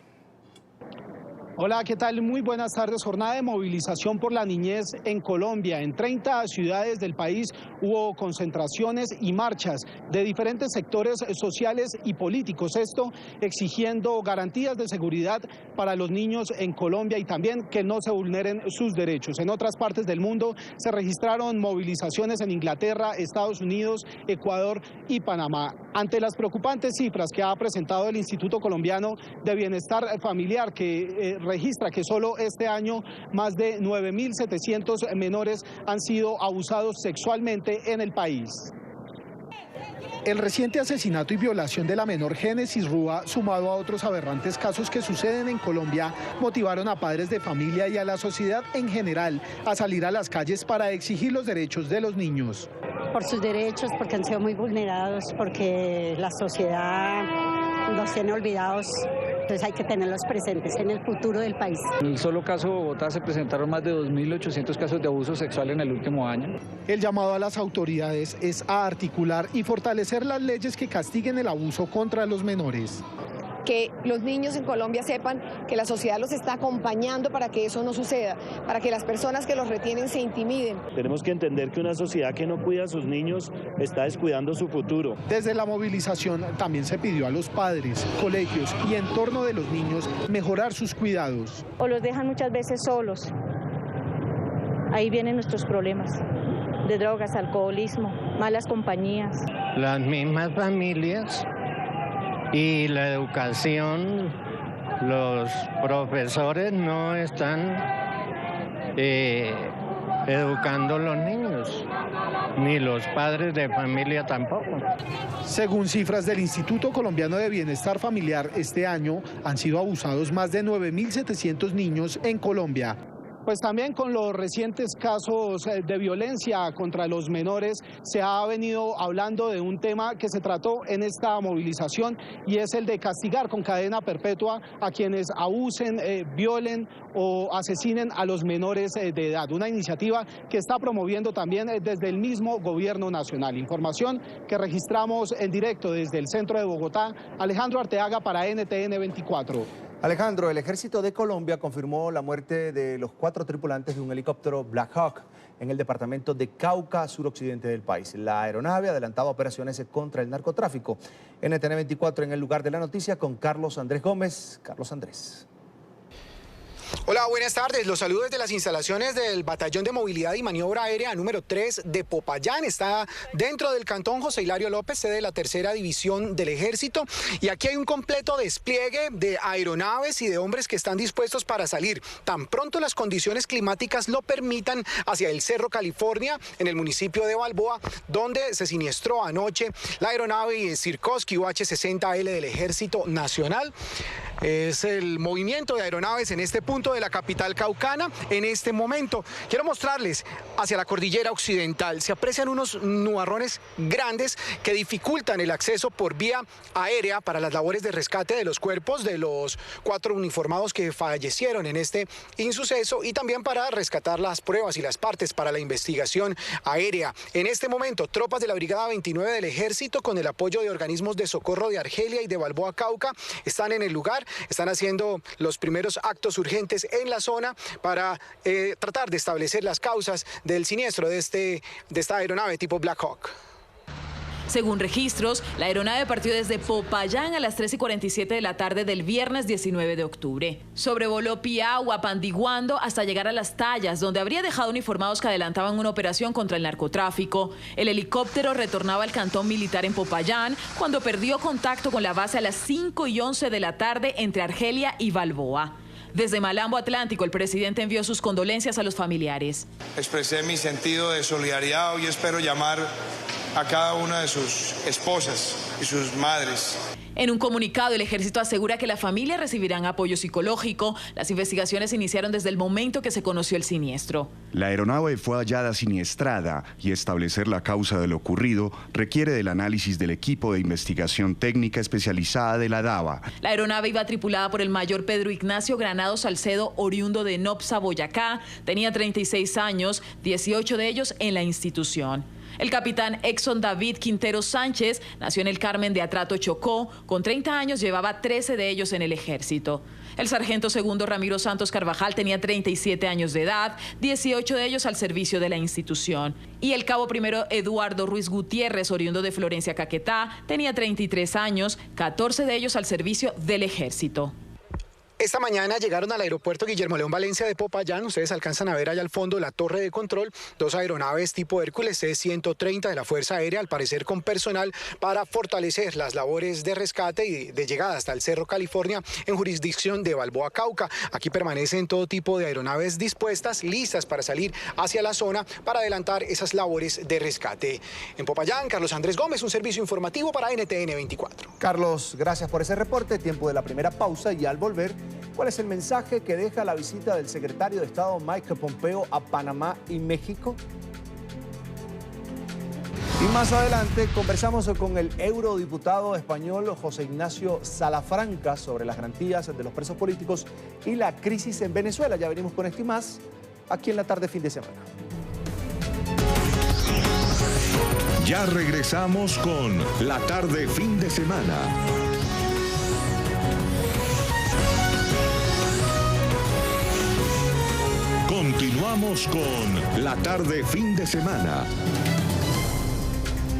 Hola, ¿qué tal? Muy buenas tardes. Jornada de movilización por la niñez en Colombia. En 30 ciudades del país hubo concentraciones y marchas de diferentes sectores sociales y políticos. Esto exigiendo garantías de seguridad para los niños en Colombia y también que no se vulneren sus derechos. En otras partes del mundo se registraron movilizaciones en Inglaterra, Estados Unidos, Ecuador y Panamá. Ante las preocupantes cifras que ha presentado el Instituto Colombiano de Bienestar Familiar, que registra que solo este año más de 9.700 menores han sido abusados sexualmente en el país. El reciente asesinato y violación de la menor Génesis Rúa, sumado a otros aberrantes casos que suceden en Colombia, motivaron a padres de familia y a la sociedad en general a salir a las calles para exigir los derechos de los niños. Por sus derechos, porque han sido muy vulnerados, porque la sociedad los tiene olvidados. Entonces hay que tenerlos presentes en el futuro del país. En el solo caso de Bogotá se presentaron más de 2.800 casos de abuso sexual en el último año. El llamado a las autoridades es a articular y fortalecer las leyes que castiguen el abuso contra los menores. que los niños en Colombia sepan que la sociedad los está acompañando para que eso no suceda, para que las personas que los retienen se intimiden. Tenemos que entender que una sociedad que no cuida a sus niños está descuidando su futuro. Desde la movilización también se pidió a los padres, colegios y entorno de los niños mejorar sus cuidados. O los dejan muchas veces solos. Ahí vienen nuestros problemas de drogas, alcoholismo, malas compañías. Las mismas familias y la educación, los profesores no están educando a los niños, ni los padres de familia tampoco. Según cifras del Instituto Colombiano de Bienestar Familiar, este año han sido abusados más de 9.700 niños en Colombia. Pues también con los recientes casos de violencia contra los menores se ha venido hablando de un tema que se trató en esta movilización y es el de castigar con cadena perpetua a quienes abusen, violen o asesinen a los menores de edad. Una iniciativa que está promoviendo también desde el mismo gobierno nacional. Información que registramos en directo desde el centro de Bogotá. Alejandro Arteaga para NTN 24. Alejandro, el Ejército de Colombia confirmó la muerte de los 4 tripulantes de un helicóptero Black Hawk en el departamento de Cauca, suroccidente del país. La aeronave adelantaba operaciones contra el narcotráfico. NTN 24 en el lugar de la noticia con Carlos Andrés Gómez. Carlos Andrés. Hola, buenas tardes. Los saludos desde las instalaciones del Batallón de Movilidad y Maniobra Aérea número 3 de Popayán. Está dentro del cantón José Hilario López, sede de la 3ª División del Ejército. Y aquí hay un completo despliegue de aeronaves y de hombres que están dispuestos para salir tan pronto las condiciones climáticas lo permitan hacia el Cerro California, en el municipio de Balboa, donde se siniestró anoche la aeronave Sikorsky UH-60L del Ejército Nacional. Es el movimiento de aeronaves en este punto de la capital caucana. En este momento quiero mostrarles hacia la cordillera occidental. Se aprecian unos nubarrones grandes que dificultan el acceso por vía aérea para las labores de rescate de los cuerpos de los 4 uniformados que fallecieron en este insuceso y también para rescatar las pruebas y las partes para la investigación aérea. En este momento, tropas de la Brigada 29 del Ejército con el apoyo de organismos de socorro de Argelia y de Balboa Cauca están en el lugar. Están haciendo los primeros actos urgentes en la zona para tratar de establecer las causas del siniestro de esta aeronave tipo Black Hawk. Según registros, la aeronave partió desde Popayán a las 3:47 de la tarde del viernes 19 de octubre. Sobrevoló Piagua, Pandiguando, hasta llegar a Las Tallas, donde habría dejado uniformados que adelantaban una operación contra el narcotráfico. El helicóptero retornaba al cantón militar en Popayán cuando perdió contacto con la base a las 5:11 de la tarde entre Argelia y Balboa. Desde Malambo Atlántico, el presidente envió sus condolencias a los familiares. Expresé mi sentido de solidaridad y espero llamar a cada una de sus esposas y sus madres. En un comunicado, el ejército asegura que la familia recibirán apoyo psicológico. Las investigaciones iniciaron desde el momento que se conoció el siniestro. La aeronave fue hallada siniestrada y establecer la causa de lo ocurrido requiere del análisis del equipo de investigación técnica especializada de la DAVA. La aeronave iba tripulada por el mayor Pedro Ignacio Granados Salcedo, oriundo de Nopsa, Boyacá. Tenía 36 años, 18 de ellos en la institución. El capitán Exxon David Quintero Sánchez nació en el Carmen de Atrato, Chocó. Con 30 años llevaba 13 de ellos en el ejército. El sargento segundo Ramiro Santos Carvajal tenía 37 años de edad, 18 de ellos al servicio de la institución. Y el cabo primero Eduardo Ruiz Gutiérrez, oriundo de Florencia, Caquetá, tenía 33 años, 14 de ellos al servicio del ejército. Esta mañana llegaron al aeropuerto Guillermo León Valencia de Popayán. Ustedes alcanzan a ver allá al fondo la torre de control, 2 aeronaves tipo Hércules C-130 de la Fuerza Aérea, al parecer con personal para fortalecer las labores de rescate y de llegada hasta el Cerro California en jurisdicción de Balboa Cauca. Aquí permanecen todo tipo de aeronaves dispuestas, listas para salir hacia la zona para adelantar esas labores de rescate. En Popayán, Carlos Andrés Gómez, un servicio informativo para NTN 24. Carlos, gracias por ese reporte. Tiempo de la primera pausa y al volver, ¿cuál es el mensaje que deja la visita del secretario de Estado Mike Pompeo a Panamá y México? Y más adelante conversamos con el eurodiputado español José Ignacio Salafranca sobre las garantías de los presos políticos y la crisis en Venezuela. Ya venimos con esto y más aquí en la tarde fin de semana. Ya regresamos con la tarde fin de semana. Continuamos con La Tarde Fin de Semana.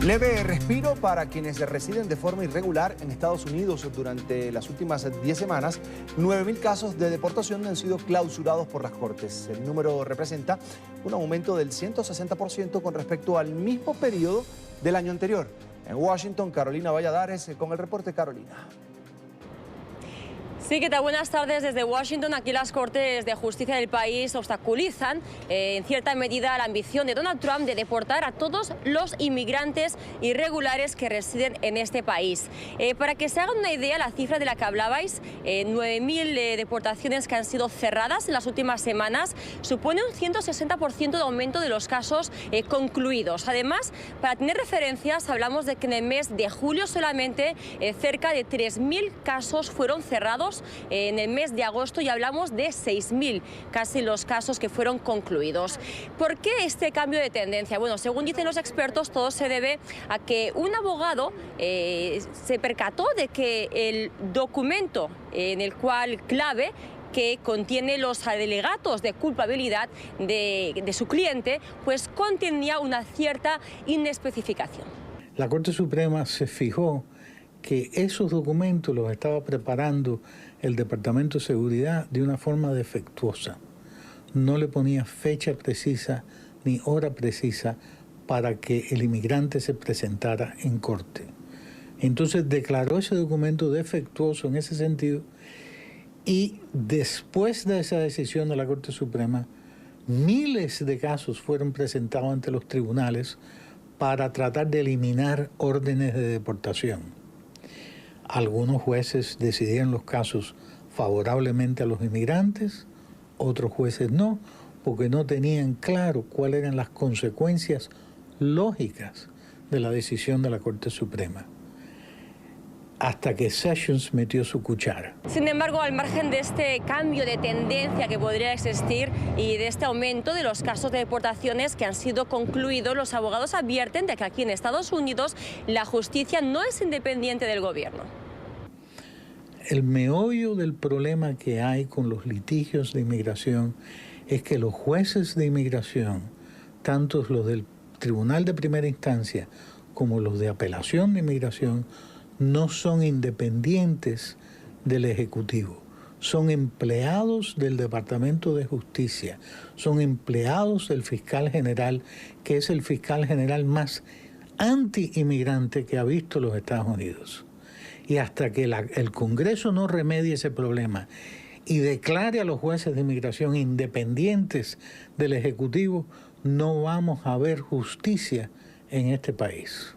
Leve respiro para quienes residen de forma irregular en Estados Unidos. Durante las últimas 10 semanas, 9.000 casos de deportación han sido clausurados por las Cortes. El número representa un aumento del 160% con respecto al mismo periodo del año anterior. En Washington, Carolina Valladares con el reporte. Carolina. Sí, ¿qué tal? Buenas tardes desde Washington. Aquí las Cortes de Justicia del país obstaculizan en cierta medida la ambición de Donald Trump de deportar a todos los inmigrantes irregulares que residen en este país. Para que se hagan una idea, la cifra de la que hablabais, 9.000 deportaciones que han sido cerradas en las últimas semanas, supone un 160% de aumento de los casos concluidos. Además, para tener referencias, hablamos de que en el mes de julio solamente cerca de 3.000 casos fueron cerrados. En el mes de agosto ya hablamos de 6.000 casi los casos que fueron concluidos. ¿Por qué este cambio de tendencia? Bueno, según dicen los expertos, todo se debe a que un abogado se percató de que el documento en el cual clave que contiene los alegatos de culpabilidad de su cliente, pues contenía una cierta inespecificación. La Corte Suprema se fijó que esos documentos los estaba preparando el Departamento de Seguridad de una forma defectuosa. No le ponía fecha precisa ni hora precisa para que el inmigrante se presentara en corte. Entonces declaró ese documento defectuoso en ese sentido y después de esa decisión de la Corte Suprema, miles de casos fueron presentados ante los tribunales para tratar de eliminar órdenes de deportación. Algunos jueces decidieron los casos favorablemente a los inmigrantes, otros jueces no, porque no tenían claro cuáles eran las consecuencias lógicas de la decisión de la Corte Suprema, hasta que Sessions metió su cuchara. Sin embargo, al margen de este cambio de tendencia que podría existir y de este aumento de los casos de deportaciones que han sido concluidos, los abogados advierten de que aquí en Estados Unidos la justicia no es independiente del gobierno. El meollo del problema que hay con los litigios de inmigración es que los jueces de inmigración, tanto los del Tribunal de Primera Instancia como los de Apelación de Inmigración, no son independientes del Ejecutivo. Son empleados del Departamento de Justicia, son empleados del fiscal general, que es el fiscal general más anti-inmigrante que ha visto los Estados Unidos. Y hasta que el Congreso no remedie ese problema y declare a los jueces de inmigración independientes del Ejecutivo, no vamos a ver justicia en este país.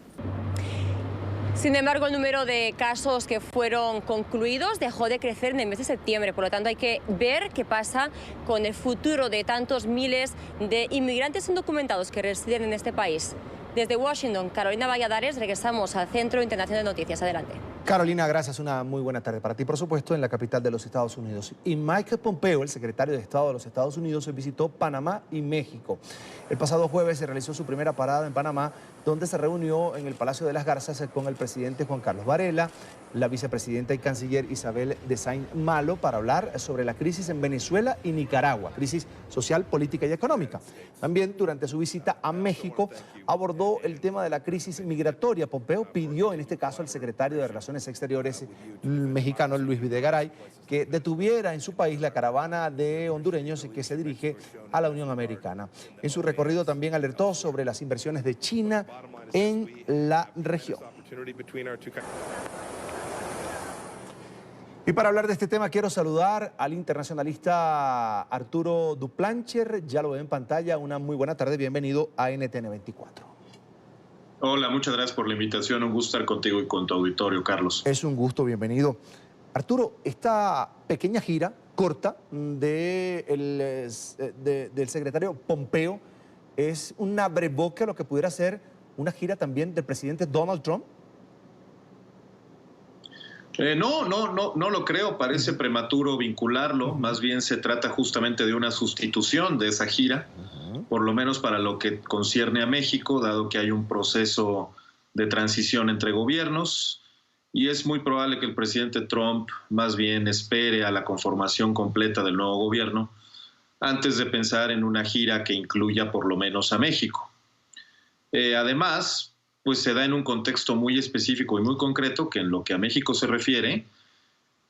Sin embargo, el número de casos que fueron concluidos dejó de crecer en el mes de septiembre. Por lo tanto, hay que ver qué pasa con el futuro de tantos miles de inmigrantes indocumentados que residen en este país. Desde Washington, Carolina Valladares, regresamos al Centro Internacional de Noticias. Adelante. Carolina, gracias. Una muy buena tarde para ti, por supuesto, en la capital de los Estados Unidos. Y Mike Pompeo, el secretario de Estado de los Estados Unidos, visitó Panamá y México. El pasado jueves se realizó su primera parada en Panamá, donde se reunió en el Palacio de las Garzas con el presidente Juan Carlos Varela, la vicepresidenta y canciller Isabel de Saint-Malo, para hablar sobre la crisis en Venezuela y Nicaragua, crisis social, política y económica. También durante su visita a México abordó el tema de la crisis migratoria. Pompeo pidió en este caso al secretario de Relaciones Exteriores mexicano, Luis Videgaray, que detuviera en su país la caravana de hondureños que se dirige a la Unión Americana. En su recorrido también alertó sobre las inversiones de China en la región. Y para hablar de este tema quiero saludar al internacionalista Arturo Duplancher. Ya lo veo en pantalla. Una muy buena tarde. Bienvenido a NTN 24. Hola, muchas gracias por la invitación. Un gusto estar contigo y con tu auditorio, Carlos. Es un gusto, bienvenido. Arturo, esta pequeña gira corta del secretario Pompeo es un abreboque a lo que pudiera ser una gira también del presidente Donald Trump. No lo creo, parece prematuro vincularlo, más bien se trata justamente de una sustitución de esa gira, por lo menos para lo que concierne a México, dado que hay un proceso de transición entre gobiernos, y es muy probable que el presidente Trump más bien espere a la conformación completa del nuevo gobierno antes de pensar en una gira que incluya por lo menos a México. Además, pues se da en un contexto muy específico y muy concreto que en lo que a México se refiere,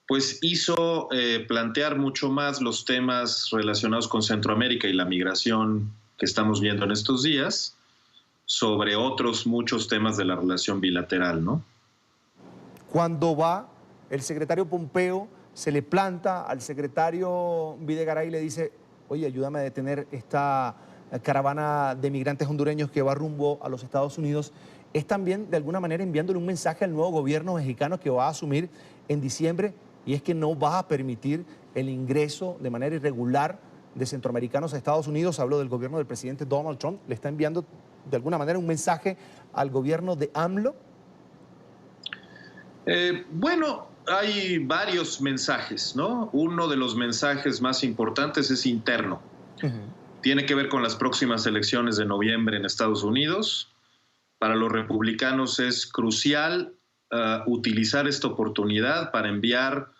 pues hizo plantear mucho más los temas relacionados con Centroamérica y la migración que estamos viendo en estos días, sobre otros muchos temas de la relación bilateral, ¿no? Cuando va el secretario Pompeo, se le planta al secretario Videgaray y le dice, oye, ayúdame a detener esta caravana de migrantes hondureños que va rumbo a los Estados Unidos. Es también, de alguna manera, enviándole un mensaje al nuevo gobierno mexicano que va a asumir en diciembre, y es que no va a permitir el ingreso de manera irregular de centroamericanos a Estados Unidos. Hablo del gobierno del presidente Donald Trump. ¿Le está enviando de alguna manera un mensaje al gobierno de AMLO? Bueno, hay varios mensajes, ¿no? Uno de los mensajes más importantes es interno. Tiene que ver con las próximas elecciones de noviembre en Estados Unidos. Para los republicanos es crucial utilizar esta oportunidad para enviar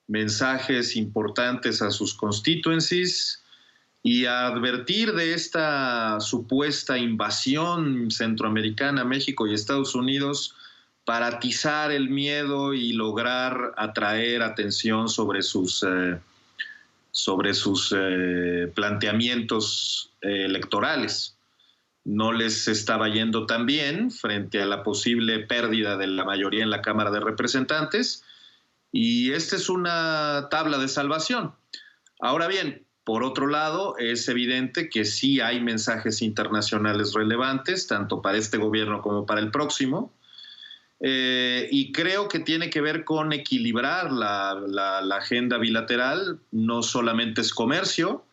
mensajes importantes a sus constituencies y a advertir de esta supuesta invasión centroamericana a México y Estados Unidos para atizar el miedo y lograr atraer atención sobre sus planteamientos electorales. No les estaba yendo tan bien frente a la posible pérdida de la mayoría en la Cámara de Representantes, y esta es una tabla de salvación. Ahora bien, por otro lado, es evidente que sí hay mensajes internacionales relevantes, tanto para este gobierno como para el próximo, y creo que tiene que ver con equilibrar la agenda bilateral. No solamente es comercio,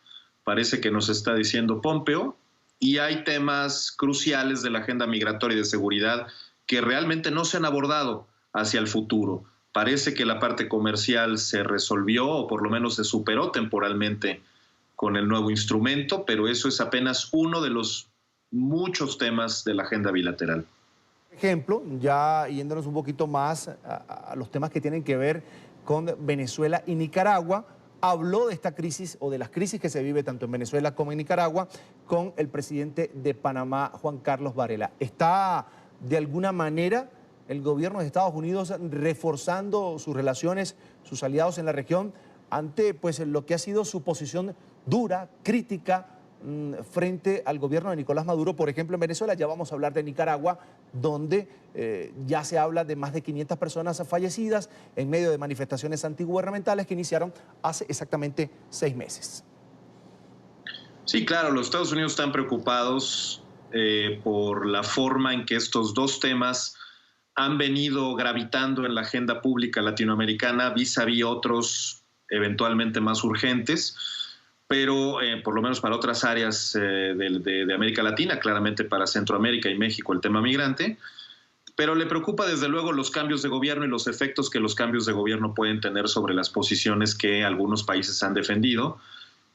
parece que nos está diciendo Pompeo, y hay temas cruciales de la agenda migratoria y de seguridad que realmente no se han abordado hacia el futuro. Parece que la parte comercial se resolvió, o por lo menos se superó temporalmente con el nuevo instrumento, pero eso es apenas uno de los muchos temas de la agenda bilateral. Por ejemplo, ya yéndonos un poquito más a los temas que tienen que ver con Venezuela y Nicaragua, habló de esta crisis o de las crisis que se vive tanto en Venezuela como en Nicaragua con el presidente de Panamá, Juan Carlos Varela. ¿Está de alguna manera el gobierno de Estados Unidos reforzando sus relaciones, sus aliados en la región, ante pues, lo que ha sido su posición dura, crítica, frente al gobierno de Nicolás Maduro, por ejemplo, en Venezuela? Ya vamos a hablar de Nicaragua, donde ya se habla de más de 500 personas fallecidas en medio de manifestaciones antigubernamentales que iniciaron hace exactamente 6 meses. Sí, claro, los Estados Unidos están preocupados por la forma en que estos dos temas han venido gravitando en la agenda pública latinoamericana vis-a-vis otros eventualmente más urgentes, pero por lo menos para otras áreas de América Latina, claramente para Centroamérica y México el tema migrante, pero le preocupa desde luego los cambios de gobierno y los efectos que los cambios de gobierno pueden tener sobre las posiciones que algunos países han defendido.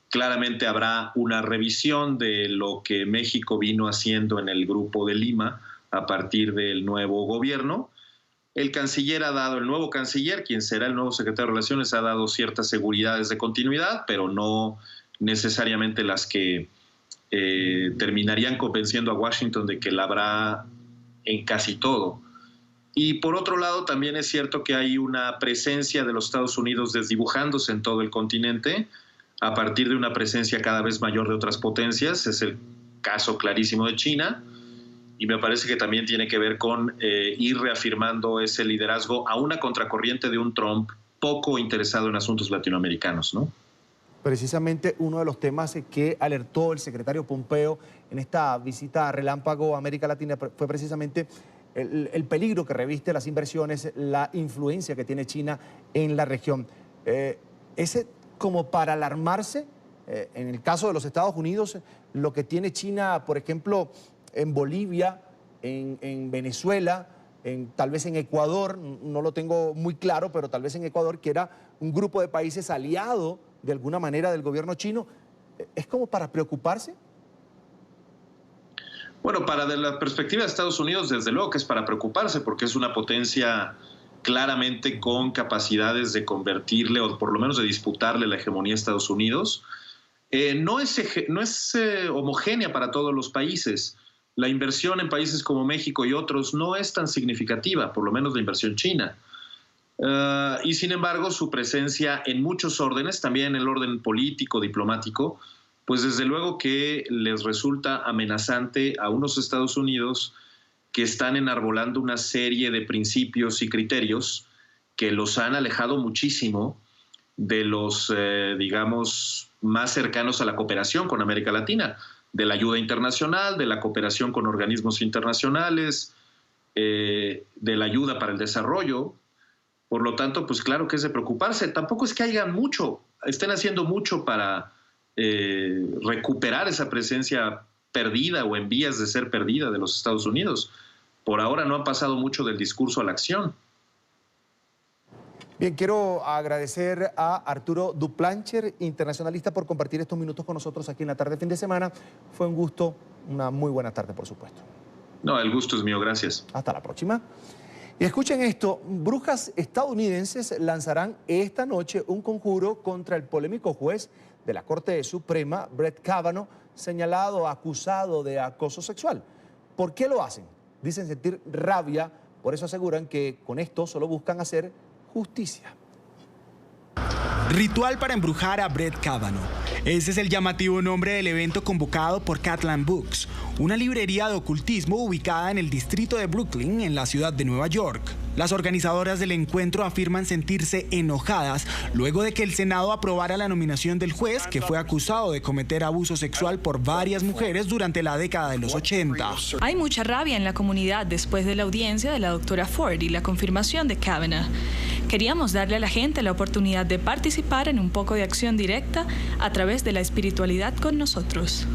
Claramente habrá una revisión de lo que México vino haciendo en el Grupo de Lima a partir del nuevo gobierno. El nuevo canciller, quien será el nuevo secretario de Relaciones, ha dado ciertas seguridades de continuidad, pero no necesariamente las que terminarían convenciendo a Washington de que la habrá en casi todo. Y por otro lado, también es cierto que hay una presencia de los Estados Unidos desdibujándose en todo el continente a partir de una presencia cada vez mayor de otras potencias. Es el caso clarísimo de China, y me parece que también tiene que ver con ir reafirmando ese liderazgo a una contracorriente de un Trump poco interesado en asuntos latinoamericanos, ¿no? Precisamente uno de los temas que alertó el secretario Pompeo en esta visita relámpago a América Latina fue precisamente el peligro que reviste las inversiones, la influencia que tiene China en la región. ¿Ese como para alarmarse? En el caso de los Estados Unidos, lo que tiene China, por ejemplo, en Bolivia, en Venezuela, tal vez en Ecuador, no lo tengo muy claro, pero tal vez en Ecuador, que era un grupo de países aliado de alguna manera del gobierno chino, ¿es como para preocuparse? Bueno, de la perspectiva de Estados Unidos, desde luego que es para preocuparse, porque es una potencia claramente con capacidades de convertirle, o por lo menos de disputarle la hegemonía a Estados Unidos. no es homogénea para todos los países. La inversión en países como México y otros no es tan significativa, por lo menos la inversión china. Y sin embargo, su presencia en muchos órdenes, también en el orden político, diplomático, pues desde luego que les resulta amenazante a unos Estados Unidos que están enarbolando una serie de principios y criterios que los han alejado muchísimo de los, digamos, más cercanos a la cooperación con América Latina, de la ayuda internacional, de la cooperación con organismos internacionales, de la ayuda para el desarrollo. Por lo tanto, pues claro que es de preocuparse. Tampoco es que estén haciendo mucho para recuperar esa presencia perdida o en vías de ser perdida de los Estados Unidos. Por ahora no ha pasado mucho del discurso a la acción. Bien, quiero agradecer a Arturo Duplancher, internacionalista, por compartir estos minutos con nosotros aquí en la tarde fin de semana. Fue un gusto, una muy buena tarde, por supuesto. No, el gusto es mío, gracias. Hasta la próxima. Y escuchen esto, brujas estadounidenses lanzarán esta noche un conjuro contra el polémico juez de la Corte Suprema, Brett Kavanaugh, acusado de acoso sexual. ¿Por qué lo hacen? Dicen sentir rabia, por eso aseguran que con esto solo buscan hacer justicia. Ritual para embrujar a Brett Kavanaugh. Ese es el llamativo nombre del evento convocado por Catalan Books, una librería de ocultismo ubicada en el distrito de Brooklyn, en la ciudad de Nueva York. Las organizadoras del encuentro afirman sentirse enojadas luego de que el Senado aprobara la nominación del juez que fue acusado de cometer abuso sexual por varias mujeres durante la década de los 80. Hay mucha rabia en la comunidad después de la audiencia de la doctora Ford y la confirmación de Kavanaugh. Queríamos darle a la gente la oportunidad de participar en un poco de acción directa a través de la espiritualidad con nosotros.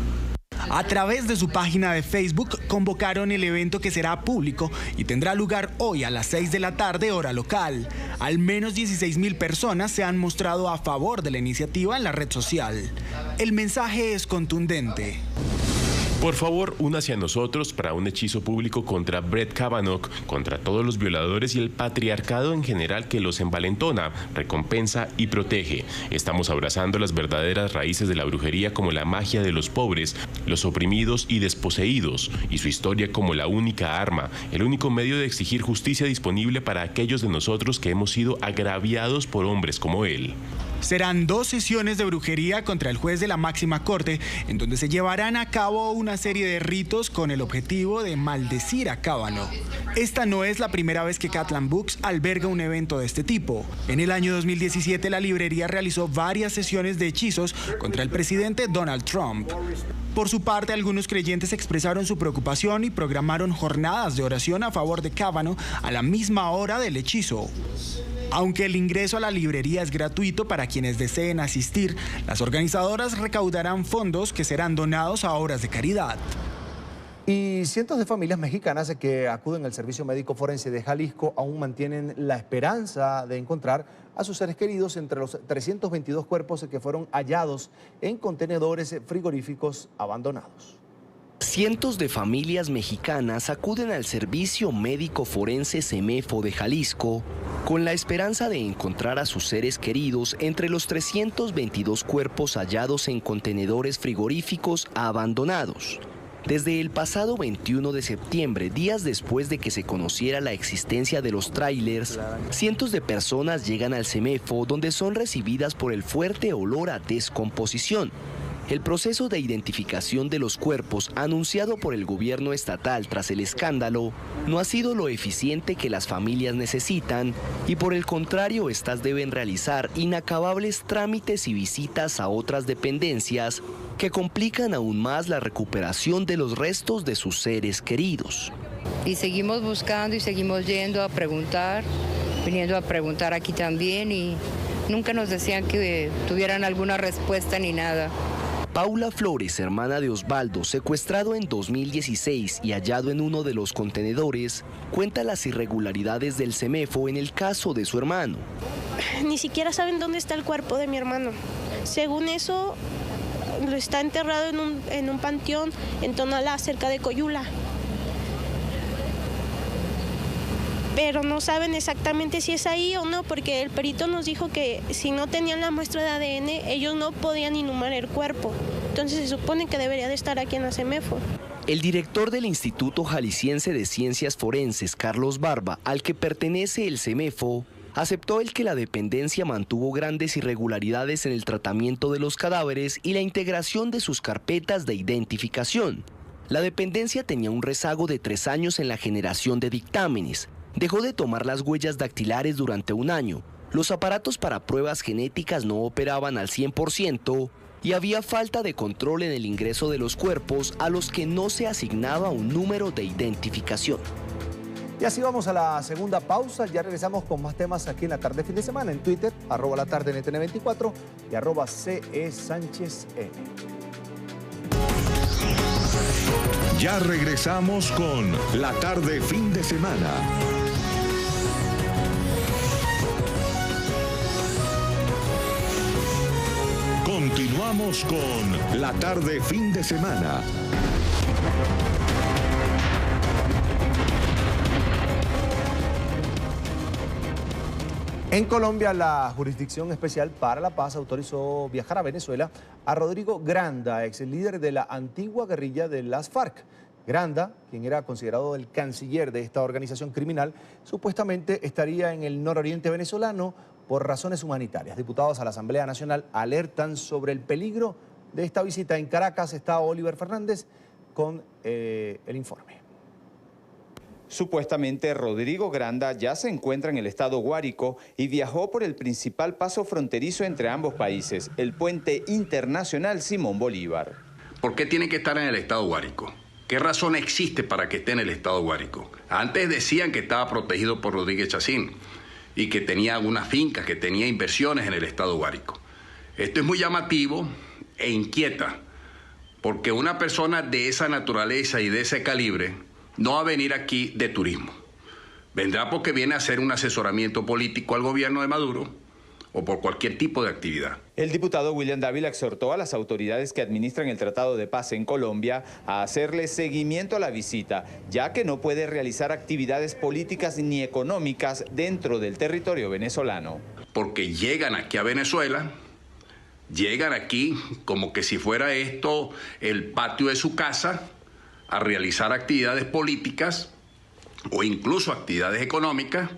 A través de su página de Facebook convocaron el evento que será público y tendrá lugar hoy a las 6 de la tarde, hora local. Al menos 16,000 personas se han mostrado a favor de la iniciativa en la red social. El mensaje es contundente. Por favor, únase a nosotros para un hechizo público contra Brett Kavanaugh, contra todos los violadores y el patriarcado en general que los envalentona, recompensa y protege. Estamos abrazando las verdaderas raíces de la brujería como la magia de los pobres, los oprimidos y desposeídos, y su historia como la única arma, el único medio de exigir justicia disponible para aquellos de nosotros que hemos sido agraviados por hombres como él. Serán 2 sesiones de brujería contra el juez de la máxima corte, en donde se llevarán a cabo una serie de ritos con el objetivo de maldecir a Kavanaugh. Esta no es la primera vez que Catalan Books alberga un evento de este tipo. En el año 2017, la librería realizó varias sesiones de hechizos contra el presidente Donald Trump. Por su parte, algunos creyentes expresaron su preocupación y programaron jornadas de oración a favor de Kavanaugh a la misma hora del hechizo. Aunque el ingreso a la librería es gratuito para quienes deseen asistir, las organizadoras recaudarán fondos que serán donados a obras de caridad. Y cientos de familias mexicanas que acuden al Servicio Médico Forense de Jalisco aún mantienen la esperanza de encontrar a sus seres queridos entre los 322 cuerpos que fueron hallados en contenedores frigoríficos abandonados. Cientos de familias mexicanas acuden al Servicio Médico Forense CEMEFO de Jalisco con la esperanza de encontrar a sus seres queridos entre los 322 cuerpos hallados en contenedores frigoríficos abandonados. Desde el pasado 21 de septiembre, días después de que se conociera la existencia de los tráilers, cientos de personas llegan al CEMEFO donde son recibidas por el fuerte olor a descomposición. El proceso de identificación de los cuerpos anunciado por el gobierno estatal tras el escándalo no ha sido lo eficiente que las familias necesitan y por el contrario estas deben realizar inacabables trámites y visitas a otras dependencias que complican aún más la recuperación de los restos de sus seres queridos. Y seguimos buscando y seguimos yendo a preguntar, viniendo a preguntar aquí también y nunca nos decían que tuvieran alguna respuesta ni nada. Paula Flores, hermana de Osvaldo, secuestrado en 2016 y hallado en uno de los contenedores, cuenta las irregularidades del CEMEFO en el caso de su hermano. Ni siquiera saben dónde está el cuerpo de mi hermano. Según eso, está enterrado en un panteón en Tonalá, cerca de Coyula. pero no saben exactamente si es ahí o no, porque el perito nos dijo que si no tenían la muestra de ADN, ellos no podían inhumar el cuerpo. Entonces se supone que debería de estar aquí en la CEMEFO. El director del Instituto Jalisciense de Ciencias Forenses, Carlos Barba, al que pertenece el CEMEFO, aceptó el que la dependencia mantuvo grandes irregularidades en el tratamiento de los cadáveres y la integración de sus carpetas de identificación. La dependencia tenía un rezago de 3 años en la generación de dictámenes. Dejó de tomar las huellas dactilares durante 1 año. Los aparatos para pruebas genéticas no operaban al 100% y había falta de control en el ingreso de los cuerpos a los que no se asignaba un número de identificación. Y así vamos a la segunda pausa. Ya regresamos con más temas aquí en La Tarde Fin de Semana en Twitter, @latardenetn24 y @CESánchezN. Ya regresamos con La Tarde Fin de Semana. Continuamos con La Tarde Fin de Semana. En Colombia, la Jurisdicción Especial para la Paz autorizó viajar a Venezuela a Rodrigo Granda, ex líder de la antigua guerrilla de las FARC. Granda, quien era considerado el canciller de esta organización criminal, supuestamente estaría en el nororiente venezolano por razones humanitarias. Diputados a la Asamblea Nacional alertan sobre el peligro de esta visita. En Caracas está Oliver Fernández con el informe. Supuestamente, Rodrigo Granda ya se encuentra en el estado Guárico y viajó por el principal paso fronterizo entre ambos países, el puente internacional Simón Bolívar. ¿Por qué tiene que estar en el estado Guárico? ¿Qué razón existe para que esté en el estado Guárico? Antes decían que estaba protegido por Rodríguez Chacín y que tenía algunas fincas, que tenía inversiones en el estado Guárico. Esto es muy llamativo e inquieta, porque una persona de esa naturaleza y de ese calibre no va a venir aquí de turismo. Vendrá porque viene a hacer un asesoramiento político al gobierno de Maduro o por cualquier tipo de actividad. El diputado William Dávila exhortó a las autoridades que administran el Tratado de Paz en Colombia a hacerle seguimiento a la visita, ya que no puede realizar actividades políticas ni económicas dentro del territorio venezolano. Porque llegan aquí a Venezuela, llegan aquí como que si fuera esto el patio de su casa, a realizar actividades políticas o incluso actividades económicas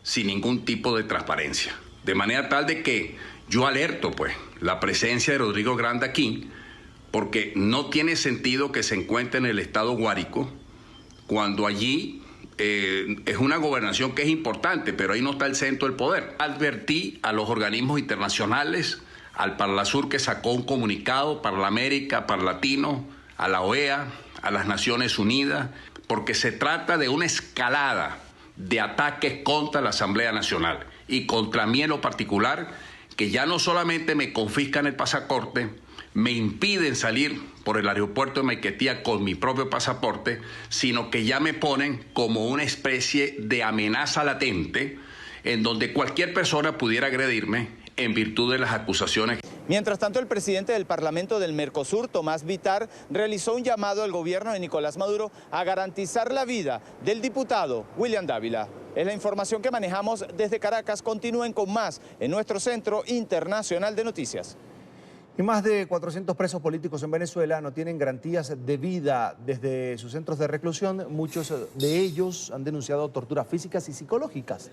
sin ningún tipo de transparencia. De manera tal de que yo alerto pues la presencia de Rodrigo Granda aquí, porque no tiene sentido que se encuentre en el estado Guárico cuando allí es una gobernación que es importante, pero ahí no está el centro del poder. Advertí a los organismos internacionales, al Parlasur que sacó un comunicado, Parlamérica, Parlatino, a la OEA, a las Naciones Unidas, porque se trata de una escalada de ataques contra la Asamblea Nacional y contra mí en lo particular, que ya no solamente me confiscan el pasaporte, me impiden salir por el aeropuerto de Maiquetía con mi propio pasaporte, sino que ya me ponen como una especie de amenaza latente en donde cualquier persona pudiera agredirme en virtud de las acusaciones. Mientras tanto, el presidente del Parlamento del Mercosur, Tomás Vitar, realizó un llamado al gobierno de Nicolás Maduro a garantizar la vida del diputado William Dávila. Es la información que manejamos desde Caracas. Continúen con más en nuestro Centro Internacional de Noticias. Y más de 400 presos políticos en Venezuela no tienen garantías de vida desde sus centros de reclusión. Muchos de ellos han denunciado torturas físicas y psicológicas.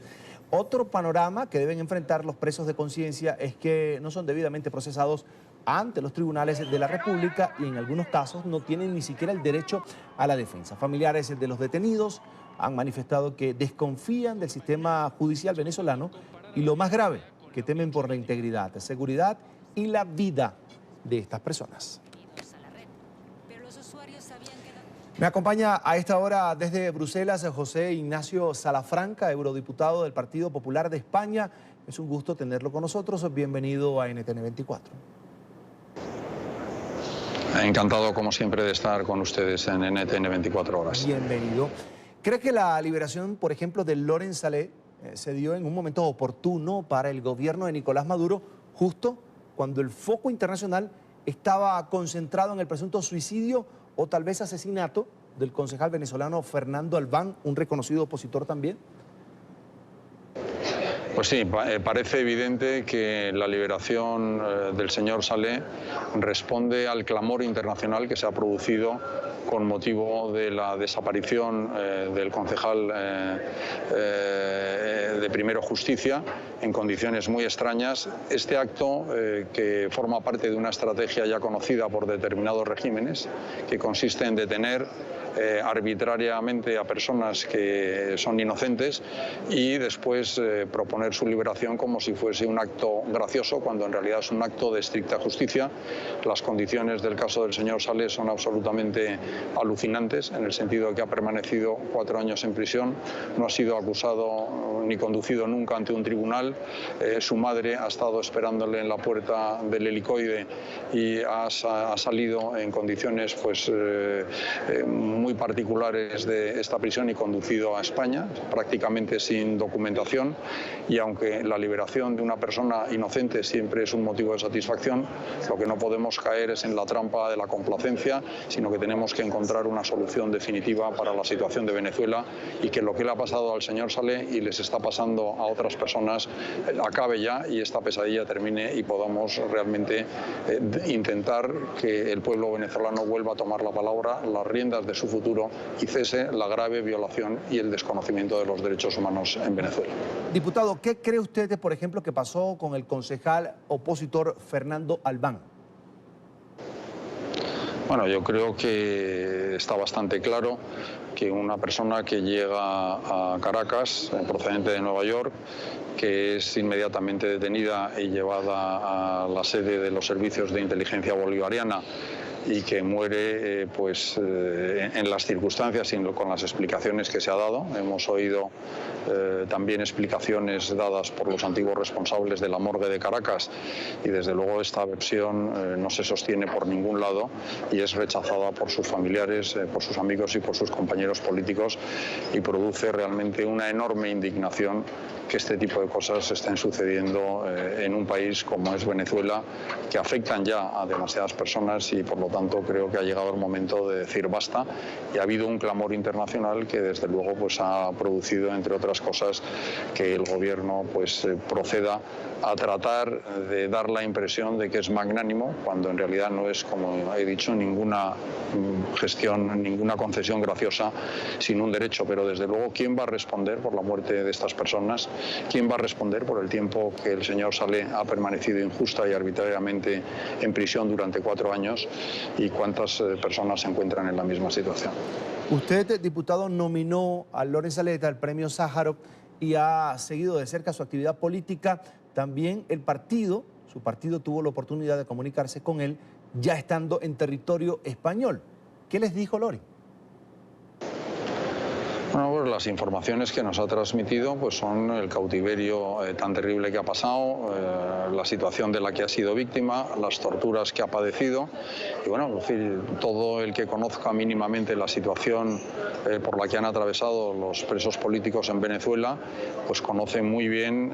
Otro panorama que deben enfrentar los presos de conciencia es que no son debidamente procesados ante los tribunales de la República y en algunos casos no tienen ni siquiera el derecho a la defensa. Familiares de los detenidos han manifestado que desconfían del sistema judicial venezolano y lo más grave, que temen por la integridad, seguridad y la vida de estas personas. Me acompaña a esta hora desde Bruselas José Ignacio Salafranca, eurodiputado del Partido Popular de España. Es un gusto tenerlo con nosotros. Bienvenido a NTN 24. Encantado, como siempre, de estar con ustedes en NTN 24 horas. Bienvenido. ¿Cree que la liberación, por ejemplo, de Laurent Saleh se dio en un momento oportuno para el gobierno de Nicolás Maduro, justo cuando el foco internacional estaba concentrado en el presunto suicidio o tal vez asesinato del concejal venezolano Fernando Albán, un reconocido opositor también? Pues sí, parece evidente que la liberación del señor Saleh responde al clamor internacional que se ha producido con motivo de la desaparición del concejal de Primero Justicia en condiciones muy extrañas. Este acto, que forma parte de una estrategia ya conocida por determinados regímenes, que consiste en detener arbitrariamente a personas que son inocentes y después proponer su liberación como si fuese un acto gracioso, cuando en realidad es un acto de estricta justicia. Las condiciones del caso del señor Saleh son absolutamente alucinantes, en el sentido de que ha permanecido 4 años en prisión, no ha sido acusado ni conducido nunca ante un tribunal. Su madre ha estado esperándole en la puerta del helicoide y ha salido en condiciones pues muy particulares de esta prisión y conducido a España, prácticamente sin documentación. Y aunque la liberación de una persona inocente siempre es un motivo de satisfacción, lo que no podemos caer es en la trampa de la complacencia, sino que tenemos que encontrar una solución definitiva para la situación de Venezuela, y que lo que le ha pasado al señor Saleh y les está pasando a otras personas acabe ya y esta pesadilla termine y podamos realmente intentar que el pueblo venezolano vuelva a tomar la palabra, las riendas de su futuro, y cese la grave violación y el desconocimiento de los derechos humanos en Venezuela. Diputado, ¿qué cree usted, por ejemplo, que pasó con el concejal opositor Fernando Albán? Bueno, yo creo que está bastante claro que una persona que llega a Caracas, procedente de Nueva York, que es inmediatamente detenida y llevada a la sede de los servicios de inteligencia bolivariana y que muere en las circunstancias y con las explicaciones que se ha dado. Hemos oído también explicaciones dadas por los antiguos responsables de la morgue de Caracas, y desde luego esta versión no se sostiene por ningún lado y es rechazada por sus familiares, por sus amigos y por sus compañeros políticos, y produce realmente una enorme indignación que este tipo de cosas estén sucediendo en un país como es Venezuela, que afectan ya a demasiadas personas, y por lo tanto creo que ha llegado el momento de decir basta. Y ha habido un clamor internacional que desde luego ha producido, entre otras cosas, que el gobierno proceda a tratar de dar la impresión de que es magnánimo, cuando en realidad no es, como he dicho, ninguna gestión, ninguna concesión graciosa sin un derecho. Pero desde luego, ¿quién va a responder por la muerte de estas personas? ¿Quién va a responder por el tiempo que el señor Saleh ha permanecido injusta y arbitrariamente en prisión durante 4 años? ¿Y cuántas personas se encuentran en la misma situación? Usted, diputado, nominó a Loren Saleta al premio Sájarov y ha seguido de cerca su actividad política. También su partido tuvo la oportunidad de comunicarse con él ya estando en territorio español. ¿Qué les dijo Loren? Bueno, pues las informaciones que nos ha transmitido son el cautiverio tan terrible que ha pasado, la situación de la que ha sido víctima, las torturas que ha padecido. Y bueno, es decir, todo el que conozca mínimamente la situación por la que han atravesado los presos políticos en Venezuela, pues conoce muy bien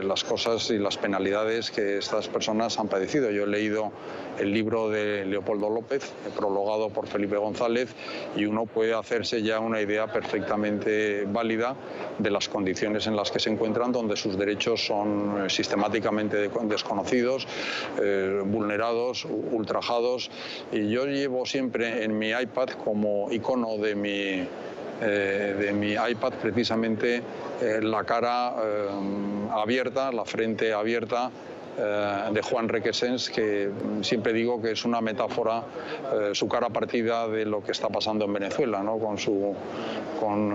las cosas y las penalidades que estas personas han padecido. Yo he leído el libro de Leopoldo López, prologado por Felipe González, y uno puede hacerse ya una idea perfectamente válida de las condiciones en las que se encuentran, donde sus derechos son sistemáticamente desconocidos, vulnerados, ultrajados. Y yo llevo siempre en mi iPad como icono de mi iPad precisamente la cara abierta, la frente abierta de Juan Requesens, que siempre digo que es una metáfora, su cara partida de lo que está pasando en Venezuela, ¿no? con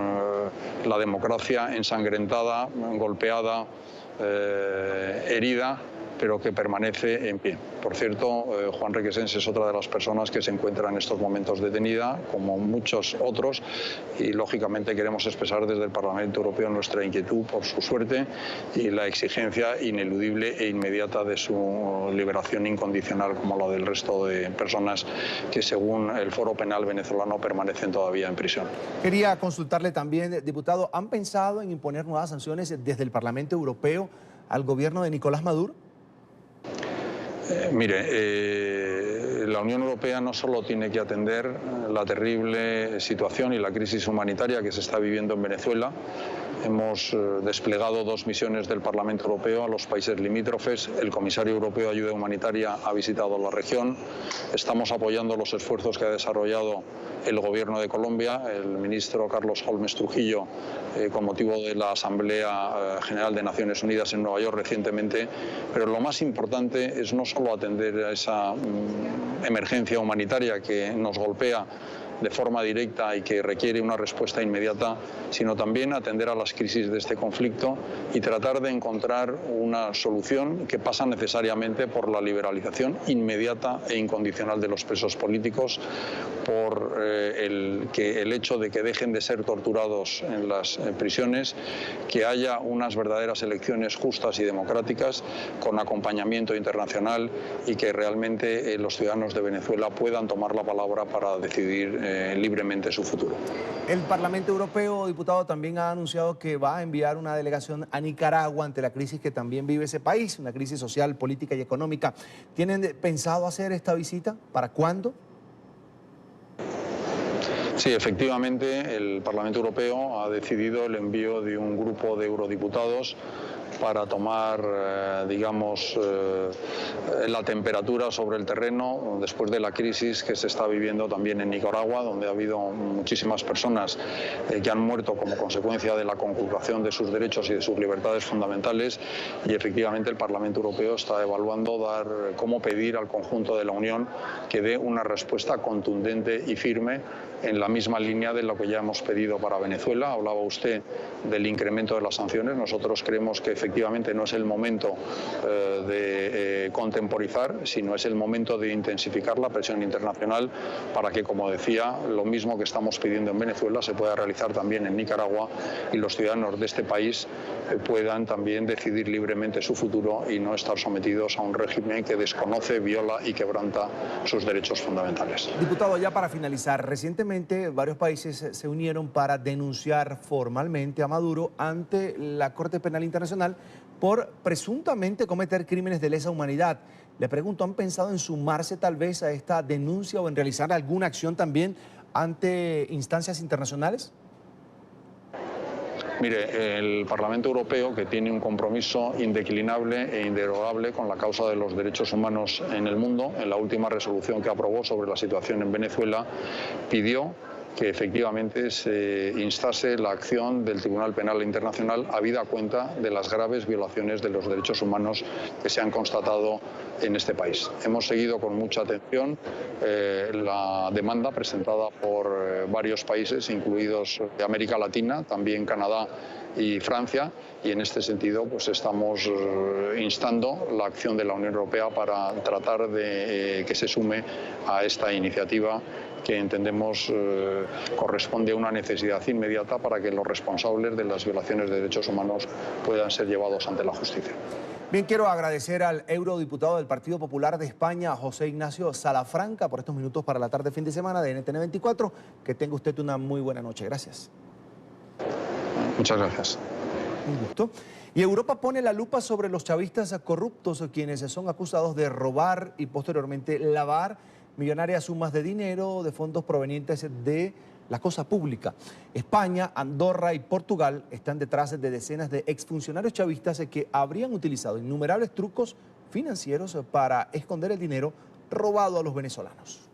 la democracia ensangrentada, golpeada, herida, pero que permanece en pie. Por cierto, Juan Requesens es otra de las personas que se encuentra en estos momentos detenida, como muchos otros, y lógicamente queremos expresar desde el Parlamento Europeo nuestra inquietud por su suerte y la exigencia ineludible e inmediata de su liberación incondicional, como la del resto de personas que, según el Foro Penal venezolano, permanecen todavía en prisión. Quería consultarle también, diputado, ¿han pensado en imponer nuevas sanciones desde el Parlamento Europeo al gobierno de Nicolás Maduro? Mire, la Unión Europea no solo tiene que atender la terrible situación y la crisis humanitaria que se está viviendo en Venezuela. Hemos desplegado 2 misiones del Parlamento Europeo a los países limítrofes. El comisario europeo de Ayuda Humanitaria ha visitado la región. Estamos apoyando los esfuerzos que ha desarrollado el Gobierno de Colombia, el ministro Carlos Holmes Trujillo, con motivo de la Asamblea General de Naciones Unidas en Nueva York recientemente. Pero lo más importante es no solo atender a esa emergencia humanitaria que nos golpea de forma directa y que requiere una respuesta inmediata, sino también atender a las crisis de este conflicto y tratar de encontrar una solución que pasa necesariamente por la liberalización inmediata e incondicional de los presos políticos, por el hecho de que dejen de ser torturados en las prisiones, que haya unas verdaderas elecciones justas y democráticas con acompañamiento internacional y que realmente los ciudadanos de Venezuela puedan tomar la palabra para decidir libremente su futuro. El Parlamento Europeo, diputado, también ha anunciado que va a enviar una delegación a Nicaragua ante la crisis que también vive ese país, una crisis social, política y económica. ¿Tienen pensado hacer esta visita? ¿Para cuándo? Sí, efectivamente, el Parlamento Europeo ha decidido el envío de un grupo de eurodiputados para tomar, la temperatura sobre el terreno después de la crisis que se está viviendo también en Nicaragua, donde ha habido muchísimas personas que han muerto como consecuencia de la conculcación de sus derechos y de sus libertades fundamentales, y efectivamente el Parlamento Europeo está evaluando cómo pedir al conjunto de la Unión que dé una respuesta contundente y firme en la misma línea de lo que ya hemos pedido para Venezuela. Hablaba usted del incremento de las sanciones. Nosotros creemos que efectivamente no es el momento de contemporizar, sino es el momento de intensificar la presión internacional para que, como decía, lo mismo que estamos pidiendo en Venezuela se pueda realizar también en Nicaragua y los ciudadanos de este país puedan también decidir libremente su futuro y no estar sometidos a un régimen que desconoce, viola y quebranta sus derechos fundamentales. Diputado, ya para finalizar, recientemente varios países se unieron para denunciar formalmente a Maduro ante la Corte Penal Internacional por presuntamente cometer crímenes de lesa humanidad. Le pregunto, ¿han pensado en sumarse tal vez a esta denuncia o en realizar alguna acción también ante instancias internacionales? Mire, el Parlamento Europeo, que tiene un compromiso indeclinable e inderogable con la causa de los derechos humanos en el mundo, en la última resolución que aprobó sobre la situación en Venezuela, pidió que efectivamente se instase la acción del Tribunal Penal Internacional habida cuenta de las graves violaciones de los derechos humanos que se han constatado en este país. Hemos seguido con mucha atención la demanda presentada por varios países, incluidos de América Latina, también Canadá y Francia, y en este sentido pues estamos instando la acción de la Unión Europea para tratar de que se sume a esta iniciativa que entendemos corresponde a una necesidad inmediata para que los responsables de las violaciones de derechos humanos puedan ser llevados ante la justicia. Bien, quiero agradecer al eurodiputado del Partido Popular de España, José Ignacio Salafranca, por estos minutos para la tarde fin de semana de NTN 24. Que tenga usted una muy buena noche. Gracias. Muchas gracias. Un gusto. Y Europa pone la lupa sobre los chavistas corruptos, quienes son acusados de robar y posteriormente lavar millonarias sumas de dinero de fondos provenientes de la cosa pública. España, Andorra y Portugal están detrás de decenas de exfuncionarios chavistas que habrían utilizado innumerables trucos financieros para esconder el dinero robado a los venezolanos.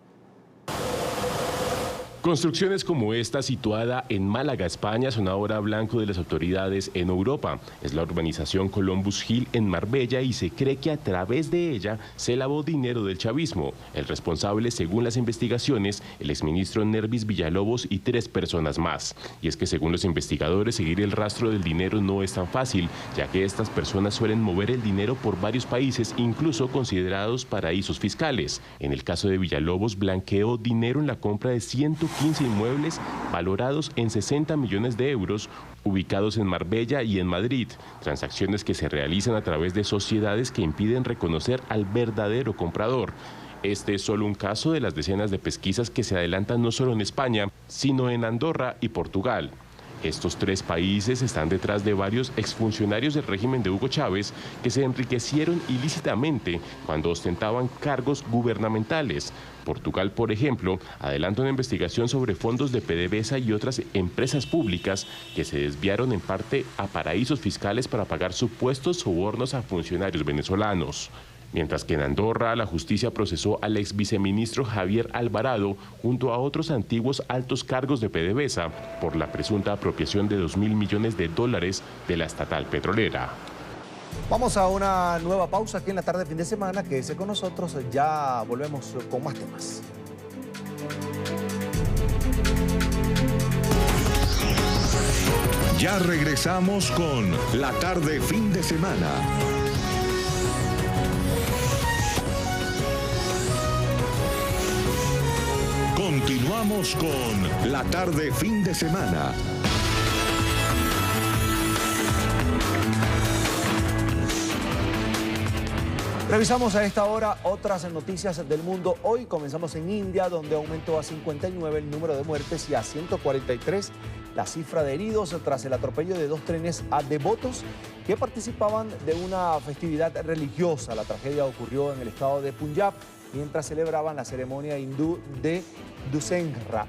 Construcciones como esta, situada en Málaga, España, son ahora blanco de las autoridades en Europa. Es la urbanización Columbus Hill en Marbella y se cree que a través de ella se lavó dinero del chavismo. El responsable, según las investigaciones, el exministro Nervis Villalobos y 3 personas más. Y es que según los investigadores, seguir el rastro del dinero no es tan fácil, ya que estas personas suelen mover el dinero por varios países, incluso considerados paraísos fiscales. En el caso de Villalobos, blanqueó dinero en la compra de 115 inmuebles valorados en 60 millones de euros, ubicados en Marbella y en Madrid, transacciones que se realizan a través de sociedades que impiden reconocer al verdadero comprador. Este es solo un caso de las decenas de pesquisas que se adelantan no solo en España, sino en Andorra y Portugal. Estos tres países están detrás de varios exfuncionarios del régimen de Hugo Chávez que se enriquecieron ilícitamente cuando ostentaban cargos gubernamentales. Portugal, por ejemplo, adelanta una investigación sobre fondos de PDVSA y otras empresas públicas que se desviaron en parte a paraísos fiscales para pagar supuestos sobornos a funcionarios venezolanos. Mientras que en Andorra la justicia procesó al ex viceministro Javier Alvarado junto a otros antiguos altos cargos de PDVSA por la presunta apropiación de $2.000 millones de la estatal petrolera. Vamos a una nueva pausa aquí en la tarde de fin de semana. Quédese con nosotros, ya volvemos con más temas. Ya regresamos con la tarde fin de semana. Continuamos con la tarde fin de semana. Revisamos a esta hora otras noticias del mundo. Hoy comenzamos en India, donde aumentó a 59 el número de muertes y a 143 la cifra de heridos tras el atropello de dos trenes a devotos que participaban de una festividad religiosa. La tragedia ocurrió en el estado de Punjab mientras celebraban la ceremonia hindú de Dussehra,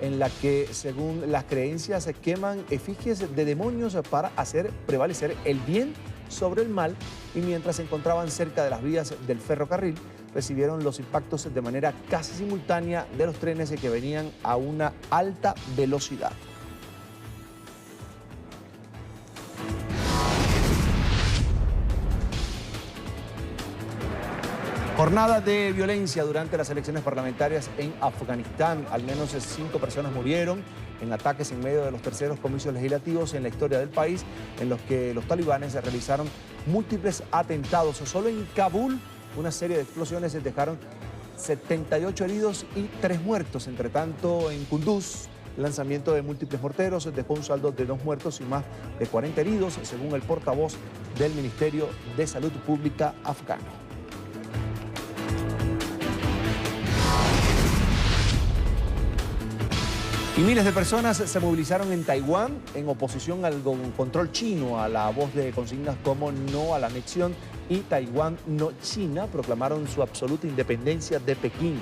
en la que, según las creencias, se queman efigies de demonios para hacer prevalecer el bien sobre el mal, y mientras se encontraban cerca de las vías del ferrocarril, recibieron los impactos de manera casi simultánea de los trenes que venían a una alta velocidad. Jornada de violencia durante las elecciones parlamentarias en Afganistán. Al menos 5 personas murieron en ataques en medio de los terceros comicios legislativos en la historia del país, en los que los talibanes realizaron múltiples atentados. Solo en Kabul, una serie de explosiones dejaron 78 heridos y 3 muertos. Entre tanto, en Kunduz, el lanzamiento de múltiples morteros dejó un saldo de 2 muertos y más de 40 heridos, según el portavoz del Ministerio de Salud Pública afgano. Y miles de personas se movilizaron en Taiwán en oposición al control chino, a la voz de consignas como no a la anexión y Taiwán no China proclamaron su absoluta independencia de Pekín.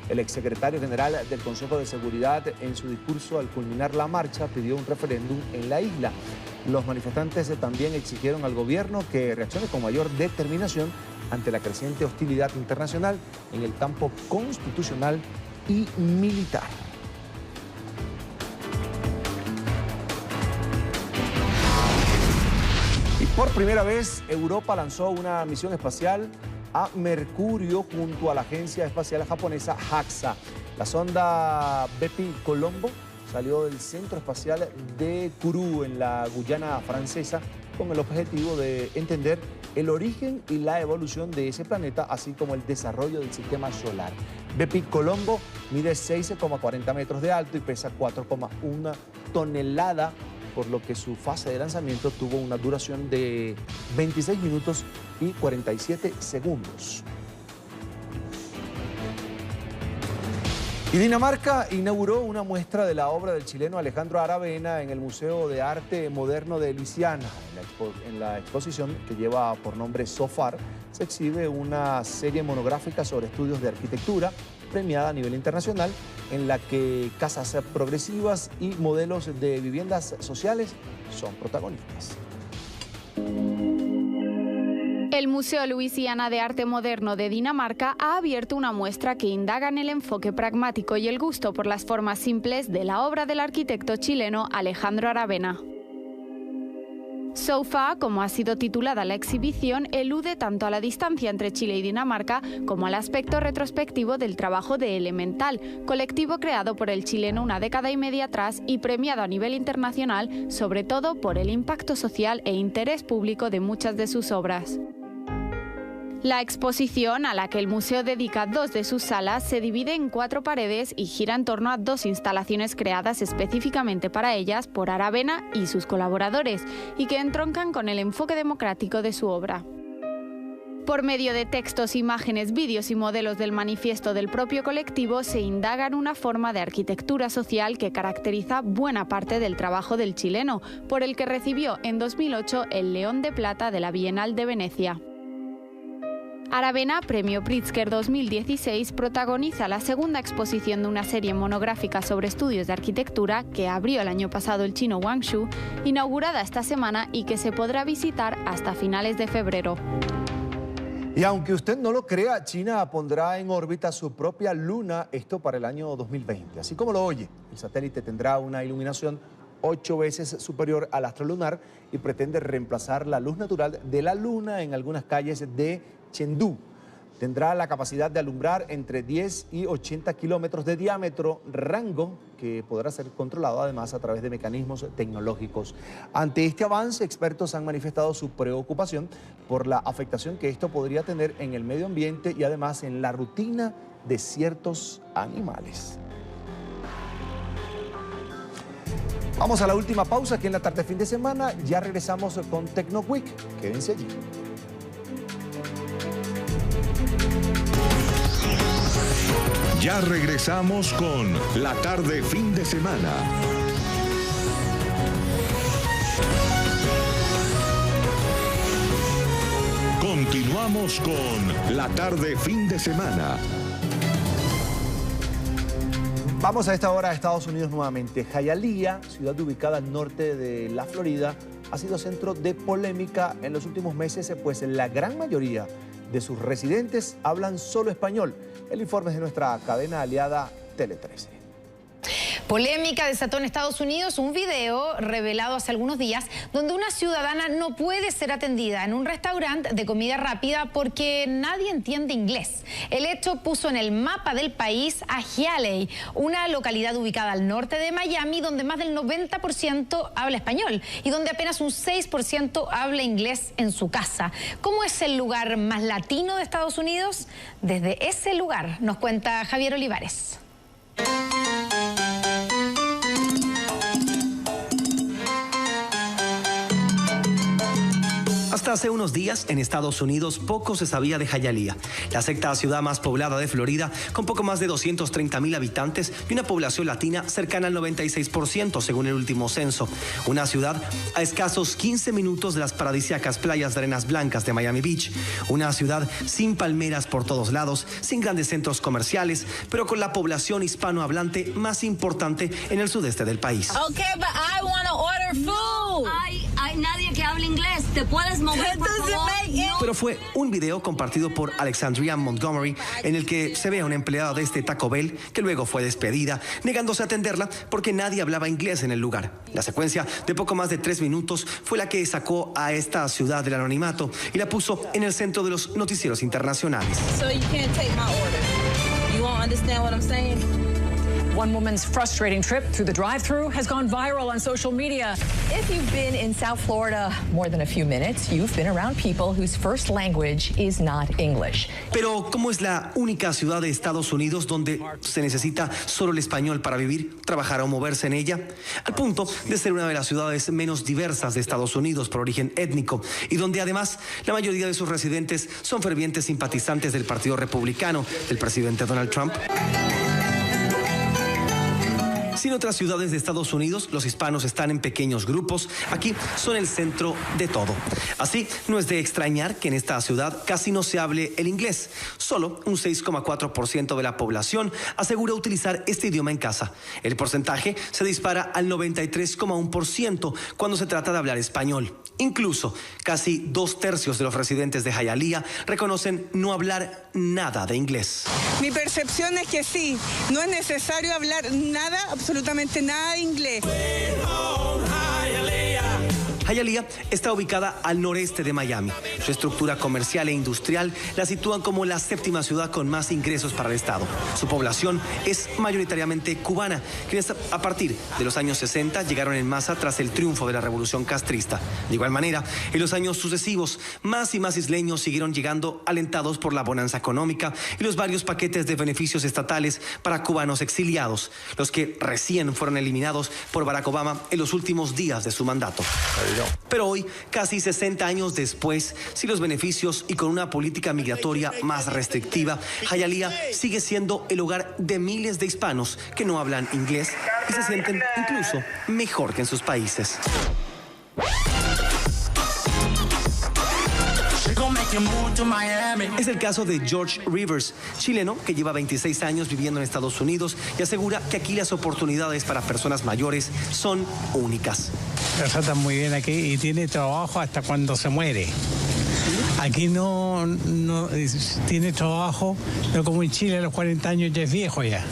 El exsecretario general del Consejo de Seguridad, en su discurso al culminar la marcha, pidió un referéndum en la isla. Los manifestantes también exigieron al gobierno que reaccione con mayor determinación ante la creciente hostilidad internacional en el campo constitucional y militar. Por primera vez, Europa lanzó una misión espacial a Mercurio junto a la agencia espacial japonesa JAXA. La sonda Bepi Colombo salió del Centro Espacial de Kourou en la Guyana francesa con el objetivo de entender el origen y la evolución de ese planeta, así como el desarrollo del sistema solar. Bepi Colombo mide 6,40 metros de alto y pesa 4,1 toneladas, por lo que su fase de lanzamiento tuvo una duración de 26 minutos y 47 segundos. Y Dinamarca inauguró una muestra de la obra del chileno Alejandro Aravena en el Museo de Arte Moderno de Luisiana. En la exposición, que lleva por nombre SOFAR, se exhibe una serie monográfica sobre estudios de arquitectura premiada a nivel internacional, en la que casas progresivas y modelos de viviendas sociales son protagonistas. El Museo Luisiana de Arte Moderno de Dinamarca ha abierto una muestra que indaga en el enfoque pragmático y el gusto por las formas simples de la obra del arquitecto chileno Alejandro Aravena. SOFA, como ha sido titulada la exhibición, elude tanto a la distancia entre Chile y Dinamarca como al aspecto retrospectivo del trabajo de Elemental, colectivo creado por el chileno una década y media atrás y premiado a nivel internacional, sobre todo por el impacto social e interés público de muchas de sus obras. La exposición, a la que el museo dedica 2 de sus salas, se divide en 4 paredes y gira en torno a 2 instalaciones creadas específicamente para ellas por Aravena y sus colaboradores, y que entroncan con el enfoque democrático de su obra. Por medio de textos, imágenes, vídeos y modelos del manifiesto del propio colectivo se indaga en una forma de arquitectura social que caracteriza buena parte del trabajo del chileno, por el que recibió en 2008 el León de Plata de la Bienal de Venecia. Aravena, Premio Pritzker 2016, protagoniza la segunda exposición de una serie monográfica sobre estudios de arquitectura que abrió el año pasado el chino Wang Shu, inaugurada esta semana y que se podrá visitar hasta finales de febrero. Y aunque usted no lo crea, China pondrá en órbita su propia luna, esto para el año 2020. Así como lo oye, el satélite tendrá una iluminación 8 veces superior al astro lunar y pretende reemplazar la luz natural de la luna en algunas calles de Chengdu. Tendrá la capacidad de alumbrar entre 10 y 80 kilómetros de diámetro, rango que podrá ser controlado además a través de mecanismos tecnológicos. Ante este avance, expertos han manifestado su preocupación por la afectación que esto podría tener en el medio ambiente y además en la rutina de ciertos animales. Vamos a la última pausa aquí en la tarde fin de semana. Ya regresamos con TecnoWeek. Quédense allí. Ya regresamos con la tarde fin de semana. Continuamos con la tarde fin de semana. Vamos a esta hora a Estados Unidos nuevamente. Hialeah, ciudad ubicada al norte de la Florida, ha sido centro de polémica en los últimos meses, pues la gran mayoría de sus residentes hablan solo español. El informe es de nuestra cadena aliada Tele 13. Polémica desató en Estados Unidos un video revelado hace algunos días donde una ciudadana no puede ser atendida en un restaurante de comida rápida porque nadie entiende inglés. El hecho puso en el mapa del país a Hialeah, una localidad ubicada al norte de Miami donde más del 90% habla español y donde apenas un 6% habla inglés en su casa. ¿Cómo es el lugar más latino de Estados Unidos? Desde ese lugar nos cuenta Javier Olivares. Hasta hace unos días, en Estados Unidos, poco se sabía de Hialeah, la sexta ciudad más poblada de Florida, con poco más de 230,000 habitantes y una población latina cercana al 96%, según el último censo. Una ciudad a escasos 15 minutos de las paradisíacas playas de arenas blancas de Miami Beach. Una ciudad sin palmeras por todos lados, sin grandes centros comerciales, pero con la población hispanohablante más importante en el sudeste del país. Okay, but I want to order food. No, hay nadie que hable inglés. ¿Te puedes mover, por favor? Pero fue un video compartido por Alexandria Montgomery en el que se ve a una empleada de este Taco Bell que luego fue despedida, negándose a atenderla porque nadie hablaba inglés en el lugar. La secuencia de poco más de 3 minutos fue la que sacó a esta ciudad del anonimato y la puso en el centro de los noticieros internacionales. So you can't take my order. You won't understand what I'm saying? One woman's frustrating trip through the drive-thru has gone viral on social media. If you've been in South Florida more than a few minutes, you've been around people whose first language is not English. Pero ¿cómo es la única ciudad de Estados Unidos donde se necesita solo el español para vivir, trabajar o moverse en ella? Al punto de ser una de las ciudades menos diversas de Estados Unidos por origen étnico y donde además la mayoría de sus residentes son fervientes simpatizantes del Partido Republicano del presidente Donald Trump. Si en otras ciudades de Estados Unidos los hispanos están en pequeños grupos, aquí son el centro de todo. Así, no es de extrañar que en esta ciudad casi no se hable el inglés. Solo un 6,4% de la población asegura utilizar este idioma en casa. El porcentaje se dispara al 93,1% cuando se trata de hablar español. Incluso, casi 2/3 de los residentes de Hialeah reconocen no hablar nada de inglés. Mi percepción es que sí, no es necesario hablar nada, absolutamente nada de inglés. Hialeah está ubicada al noreste de Miami. Su estructura comercial e industrial la sitúan como la séptima ciudad con más ingresos para el estado. Su población es mayoritariamente cubana, quienes a partir de los años 60 llegaron en masa tras el triunfo de la revolución castrista. De igual manera, en los años sucesivos, más y más isleños siguieron llegando alentados por la bonanza económica y los varios paquetes de beneficios estatales para cubanos exiliados, los que recién fueron eliminados por Barack Obama en los últimos días de su mandato. Pero hoy, casi 60 años después, sin los beneficios y con una política migratoria más restrictiva, Hialeah sigue siendo el hogar de miles de hispanos que no hablan inglés y se sienten incluso mejor que en sus países. Es el caso de George Rivers, chileno que lleva 26 años viviendo en Estados Unidos y asegura que aquí las oportunidades para personas mayores son únicas. Lo tratan muy bien aquí y tiene trabajo hasta cuando se muere. Aquí no tiene trabajo, no como en Chile a los 40 años ya es viejo ya.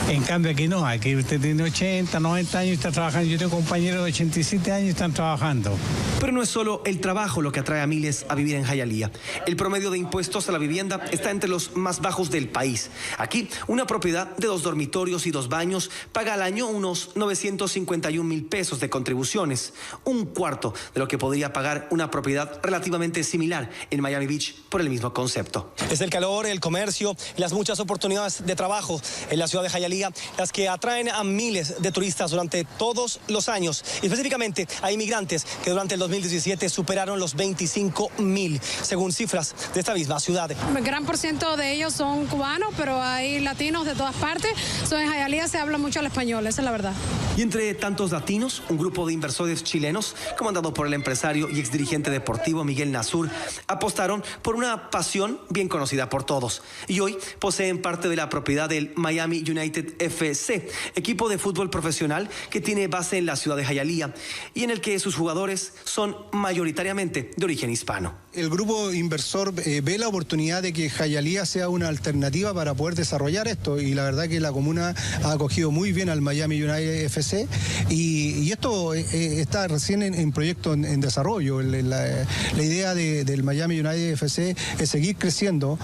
En cambio aquí no, aquí usted tiene 80, 90 años y está trabajando. Yo tengo compañeros de 87 años y están trabajando. Pero no es solo el trabajo lo que atrae a miles a vivir en Hialeah. El promedio de impuestos a la vivienda está entre los más bajos del país. Aquí, una propiedad de 2 dormitorios y 2 baños paga al año unos 951,000 pesos de contribuciones, un cuarto de lo que podría pagar una propiedad relativamente similar en Miami Beach por el mismo concepto. Es el calor, el comercio y las muchas oportunidades de trabajo en la ciudad de Hialeah las que atraen a miles de turistas durante todos los años. Y específicamente a inmigrantes que durante el 2017 superaron los 25,000, según cifras de esta misma ciudad. Un gran porcentaje de ellos son cubanos, pero hay latinos de todas partes. En Hialeah se habla mucho el español, esa es la verdad. Y entre tantos latinos, un grupo de inversores chilenos, comandado por el empresario y exdirigente deportivo Miguel Nasur, apostaron por una pasión bien conocida por todos. Y hoy poseen parte de la propiedad del Miami United FC, equipo de fútbol profesional que tiene base en la ciudad de Hialeah y en el que sus jugadores son mayoritariamente de origen hispano. El grupo inversor ve la oportunidad de que Hialeah sea una alternativa para poder desarrollar esto, y la verdad que la comuna ha acogido muy bien al Miami United FC y esto está recién en proyecto en desarrollo. La idea del Miami United FC es seguir creciendo,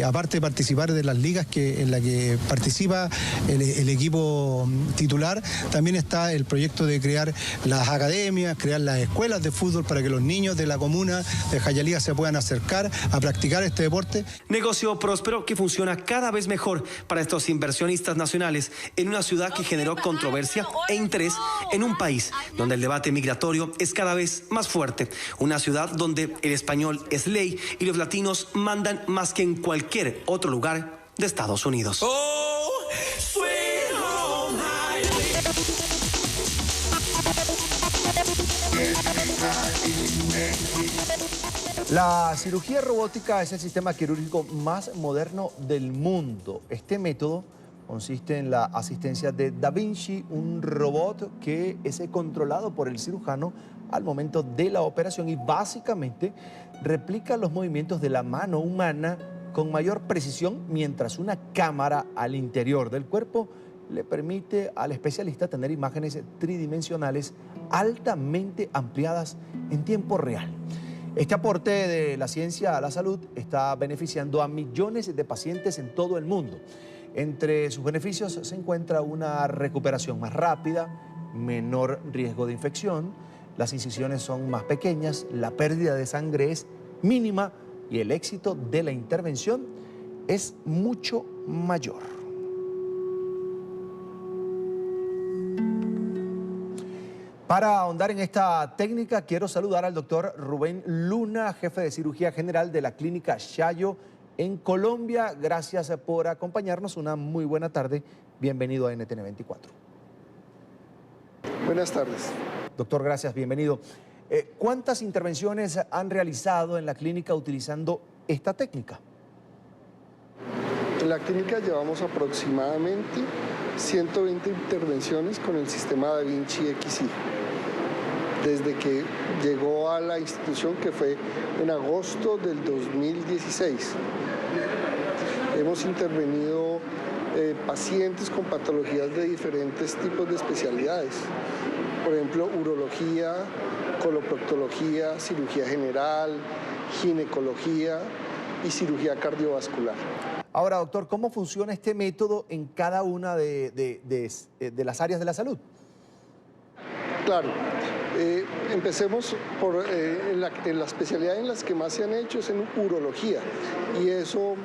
aparte de participar de las ligas en la que participa el equipo titular. También está el proyecto de crear las academias, crear las escuelas de fútbol para que los niños de la comuna de Hialeah se puedan acercar a practicar este deporte. Negocio próspero que funciona cada vez mejor para estos inversionistas nacionales en una ciudad que generó controversia e interés en un país donde el debate migratorio es cada vez más fuerte. Una ciudad donde el español es ley y los latinos mandan más que en cualquier otro lugar de Estados Unidos. La cirugía robótica es el sistema quirúrgico más moderno del mundo. Este método consiste en la asistencia de Da Vinci, un robot que es controlado por el cirujano al momento de la operación y básicamente replica los movimientos de la mano humana con mayor precisión, mientras una cámara al interior del cuerpo le permite al especialista tener imágenes tridimensionales altamente ampliadas en tiempo real. Este aporte de la ciencia a la salud está beneficiando a millones de pacientes en todo el mundo. Entre sus beneficios se encuentra una recuperación más rápida, menor riesgo de infección, las incisiones son más pequeñas, la pérdida de sangre es mínima y el éxito de la intervención es mucho mayor. Para ahondar en esta técnica, quiero saludar al doctor Rubén Luna, jefe de cirugía general de la clínica Shayo en Colombia. Gracias por acompañarnos. Una muy buena tarde. Bienvenido a NTN 24. Buenas tardes. Doctor, gracias. Bienvenido. ¿Cuántas intervenciones han realizado en la clínica utilizando esta técnica? En la clínica llevamos aproximadamente 120 intervenciones con el sistema Da Vinci XI. Desde que llegó a la institución, que fue en agosto del 2016. Hemos intervenido pacientes con patologías de diferentes tipos de especialidades. Por ejemplo, urología, coloproctología, cirugía general, ginecología y cirugía cardiovascular. Ahora, doctor, ¿cómo funciona este método en cada una de las áreas de la salud? Claro. Empecemos por en la especialidad en las que más se han hecho es en urología, y eso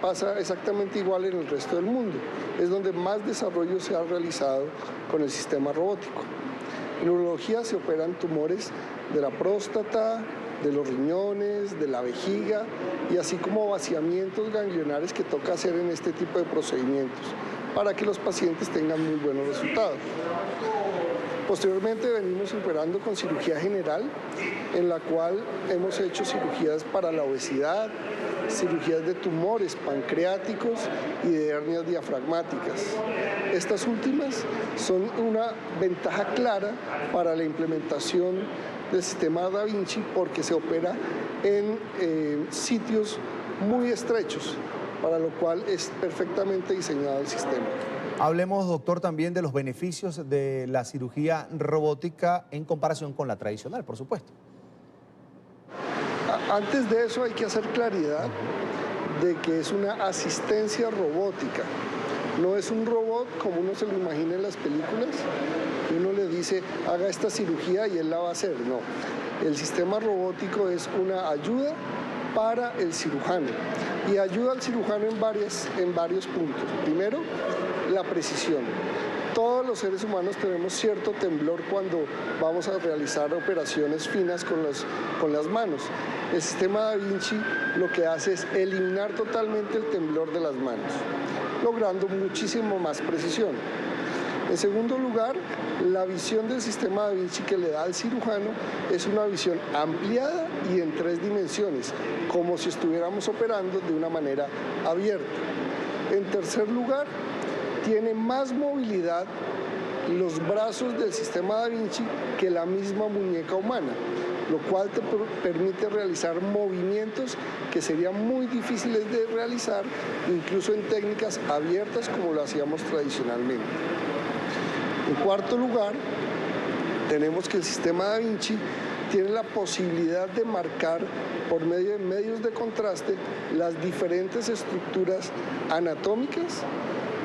pasa exactamente igual en el resto del mundo. Es donde más desarrollo se ha realizado con el sistema robótico. En urología se operan tumores de la próstata, de los riñones, de la vejiga y así como vaciamientos ganglionares que toca hacer en este tipo de procedimientos para que los pacientes tengan muy buenos resultados. Posteriormente venimos operando con cirugía general, en la cual hemos hecho cirugías para la obesidad, cirugías de tumores pancreáticos y de hernias diafragmáticas. Estas últimas son una ventaja clara para la implementación del sistema Da Vinci porque se opera en sitios muy estrechos, para lo cual es perfectamente diseñado el sistema. Hablemos, doctor, también de los beneficios de la cirugía robótica en comparación con la tradicional, por supuesto. Antes de eso hay que hacer claridad de que es una asistencia robótica. No es un robot como uno se lo imagina en las películas, que uno le dice haga esta cirugía y él la va a hacer. No, el sistema robótico es una ayuda para el cirujano y ayuda al cirujano en varios puntos. Primero, la precisión. Todos los seres humanos tenemos cierto temblor cuando vamos a realizar operaciones finas con las manos. El sistema Da Vinci lo que hace es eliminar totalmente el temblor de las manos, logrando muchísimo más precisión. En segundo lugar, la visión del sistema Da Vinci que le da al cirujano es una visión ampliada y en 3 dimensiones, como si estuviéramos operando de una manera abierta. En tercer lugar, tiene más movilidad los brazos del sistema Da Vinci que la misma muñeca humana, lo cual te permite realizar movimientos que serían muy difíciles de realizar, incluso en técnicas abiertas como lo hacíamos tradicionalmente. En cuarto lugar, tenemos que el sistema Da Vinci tiene la posibilidad de marcar por medio de medios de contraste las diferentes estructuras anatómicas,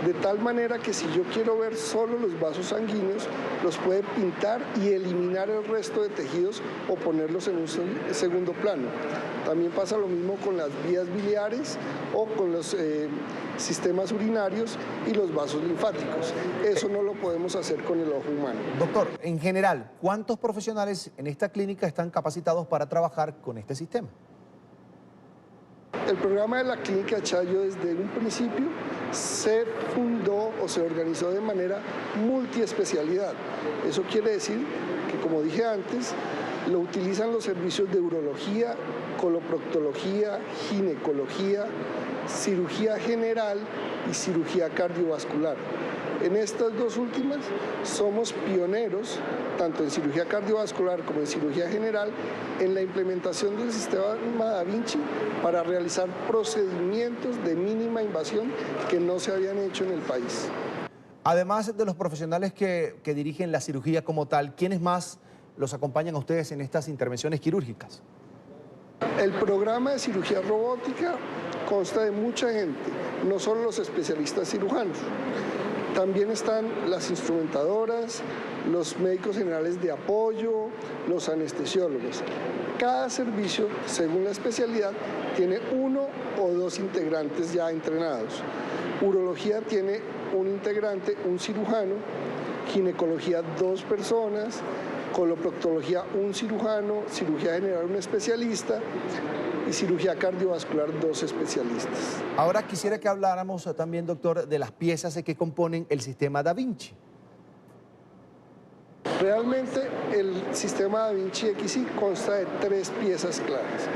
de tal manera que si yo quiero ver solo los vasos sanguíneos, los puede pintar y eliminar el resto de tejidos o ponerlos en un segundo plano. También pasa lo mismo con las vías biliares o con los sistemas urinarios y los vasos linfáticos. Eso no lo podemos hacer con el ojo humano. Doctor, en general, ¿cuántos profesionales en esta clínica están capacitados para trabajar con este sistema? El programa de la Clínica Chayo desde un principio se fundó o se organizó de manera multiespecialidad. Eso quiere decir que, como dije antes, lo utilizan los servicios de urología, coloproctología, ginecología, cirugía general y cirugía cardiovascular. En estas dos últimas somos pioneros, tanto en cirugía cardiovascular como en cirugía general, en la implementación del sistema Da Vinci para realizar procedimientos de mínima invasión que no se habían hecho en el país. Además de los profesionales que dirigen la cirugía como tal, ¿quiénes más los acompañan a ustedes en estas intervenciones quirúrgicas? El programa de cirugía robótica consta de mucha gente, no solo los especialistas cirujanos. También están las instrumentadoras, los médicos generales de apoyo, los anestesiólogos. Cada servicio, según la especialidad, tiene 1 o 2 integrantes ya entrenados. Urología tiene un integrante, un cirujano, ginecología 2 personas, coloproctología 1 cirujano, cirugía general 1 especialista y cirugía cardiovascular 2 especialistas. Ahora quisiera que habláramos también, doctor, de las piezas que componen el sistema Da Vinci. Realmente el sistema Da Vinci XI consta de 3 piezas claras.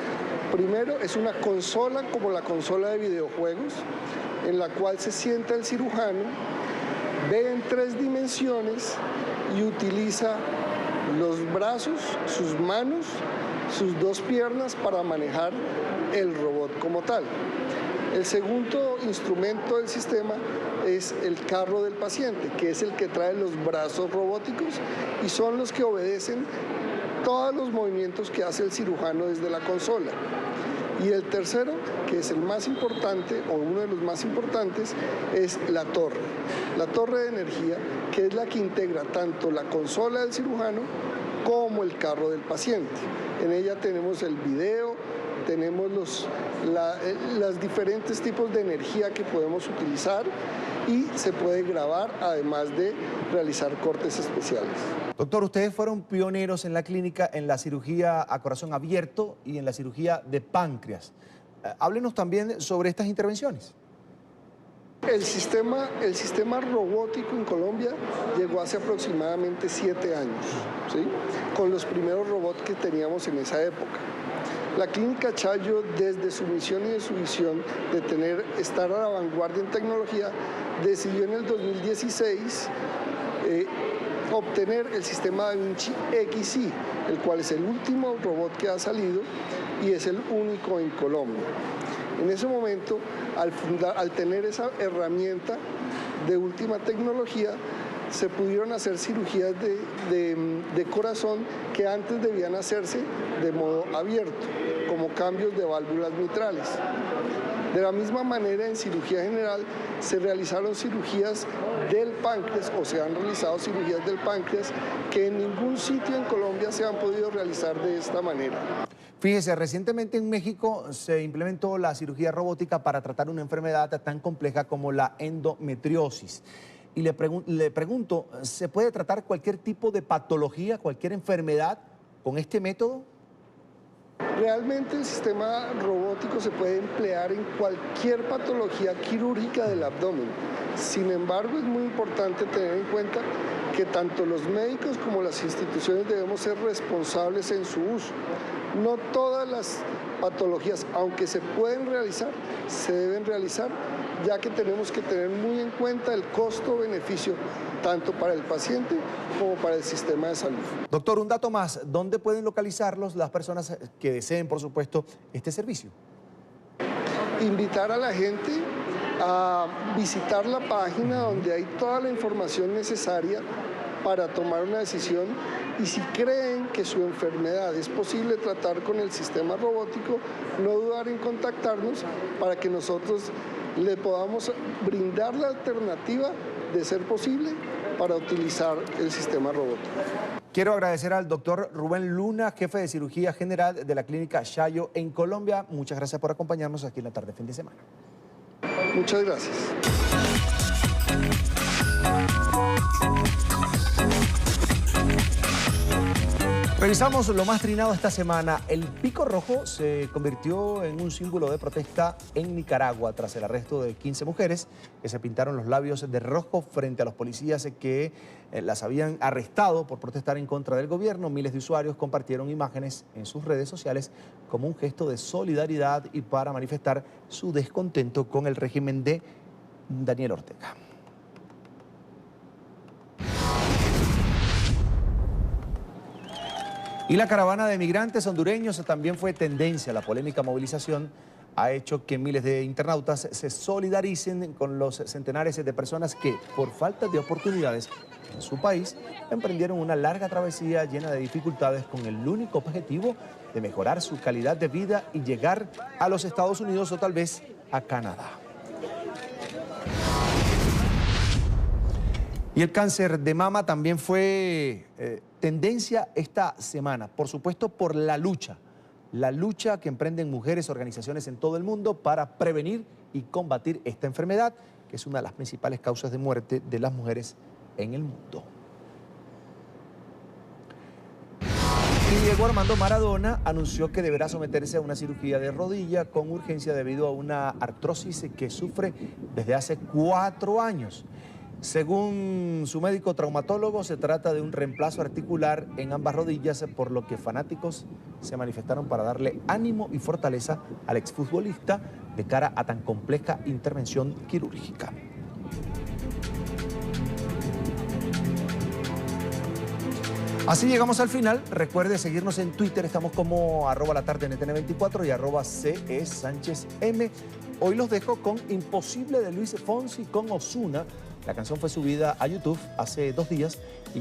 Primero es una consola como la consola de videojuegos, en la cual se sienta el cirujano, ve en 3 dimensiones y utiliza los brazos, sus manos, sus 2 piernas para manejar el robot como tal. El segundo instrumento del sistema es el carro del paciente, que es el que trae los brazos robóticos y son los que obedecen todos los movimientos que hace el cirujano desde la consola. Y el tercero, que es el más importante o uno de los más importantes, es la torre de energía, que es la que integra tanto la consola del cirujano como el carro del paciente. En ella tenemos el video, tenemos los diferentes tipos de energía que podemos utilizar y se puede grabar, además de realizar cortes especiales. Doctor, ustedes fueron pioneros en la clínica en la cirugía a corazón abierto y en la cirugía de páncreas. Háblenos también sobre estas intervenciones. El sistema robótico en Colombia llegó hace aproximadamente 7 años, ¿sí? Con los primeros robots que teníamos en esa época. La Clínica Chayo, desde su misión y de su visión de estar a la vanguardia en tecnología, decidió en el 2016 obtener el sistema Da Vinci XI, el cual es el último robot que ha salido y es el único en Colombia. En ese momento, al tener esa herramienta de última tecnología, se pudieron hacer cirugías de corazón que antes debían hacerse de modo abierto, como cambios de válvulas mitrales. De la misma manera, en cirugía general se realizaron cirugías del páncreas, o se han realizado cirugías del páncreas, que en ningún sitio en Colombia se han podido realizar de esta manera. Fíjese, recientemente en México se implementó la cirugía robótica para tratar una enfermedad tan compleja como la endometriosis. Y le pregunto, ¿se puede tratar cualquier tipo de patología, cualquier enfermedad con este método? Realmente el sistema robótico se puede emplear en cualquier patología quirúrgica del abdomen. Sin embargo, es muy importante tener en cuenta que tanto los médicos como las instituciones debemos ser responsables en su uso. No todas las patologías, aunque se pueden realizar, se deben realizar, ya que tenemos que tener muy en cuenta el costo-beneficio, tanto para el paciente como para el sistema de salud. Doctor, un dato más, ¿dónde pueden localizarlos las personas que deseen, por supuesto, este servicio? Invitar a la gente a visitar la página donde hay toda la información necesaria para tomar una decisión, y si creen que su enfermedad es posible tratar con el sistema robótico, no dudar en contactarnos para que nosotros le podamos brindar la alternativa de ser posible para utilizar el sistema robótico. Quiero agradecer al doctor Rubén Luna, jefe de cirugía general de la Clínica Chayo en Colombia. Muchas gracias por acompañarnos aquí en la tarde fin de semana. Muchas gracias. Revisamos lo más trinado esta semana. El pico rojo se convirtió en un símbolo de protesta en Nicaragua tras el arresto de 15 mujeres que se pintaron los labios de rojo frente a los policías que las habían arrestado por protestar en contra del gobierno. Miles de usuarios compartieron imágenes en sus redes sociales como un gesto de solidaridad y para manifestar su descontento con el régimen de Daniel Ortega. Y la caravana de migrantes hondureños también fue tendencia. La polémica movilización ha hecho que miles de internautas se solidaricen con los centenares de personas que, por falta de oportunidades en su país, emprendieron una larga travesía llena de dificultades con el único objetivo de mejorar su calidad de vida y llegar a los Estados Unidos o tal vez a Canadá. Y el cáncer de mama también fue tendencia esta semana, por supuesto por la lucha que emprenden mujeres, organizaciones en todo el mundo para prevenir y combatir esta enfermedad, que es una de las principales causas de muerte de las mujeres en el mundo. Y Diego Armando Maradona anunció que deberá someterse a una cirugía de rodilla con urgencia debido a una artrosis que sufre desde hace 4 años. Según su médico traumatólogo, se trata de un reemplazo articular en ambas rodillas, por lo que fanáticos se manifestaron para darle ánimo y fortaleza al exfutbolista de cara a tan compleja intervención quirúrgica. Así llegamos al final. Recuerde seguirnos en Twitter, estamos como @latardenetn24 y @CESánchezM. Hoy los dejo con Imposible de Luis Fonsi con Ozuna. La canción fue subida a YouTube hace 2 días y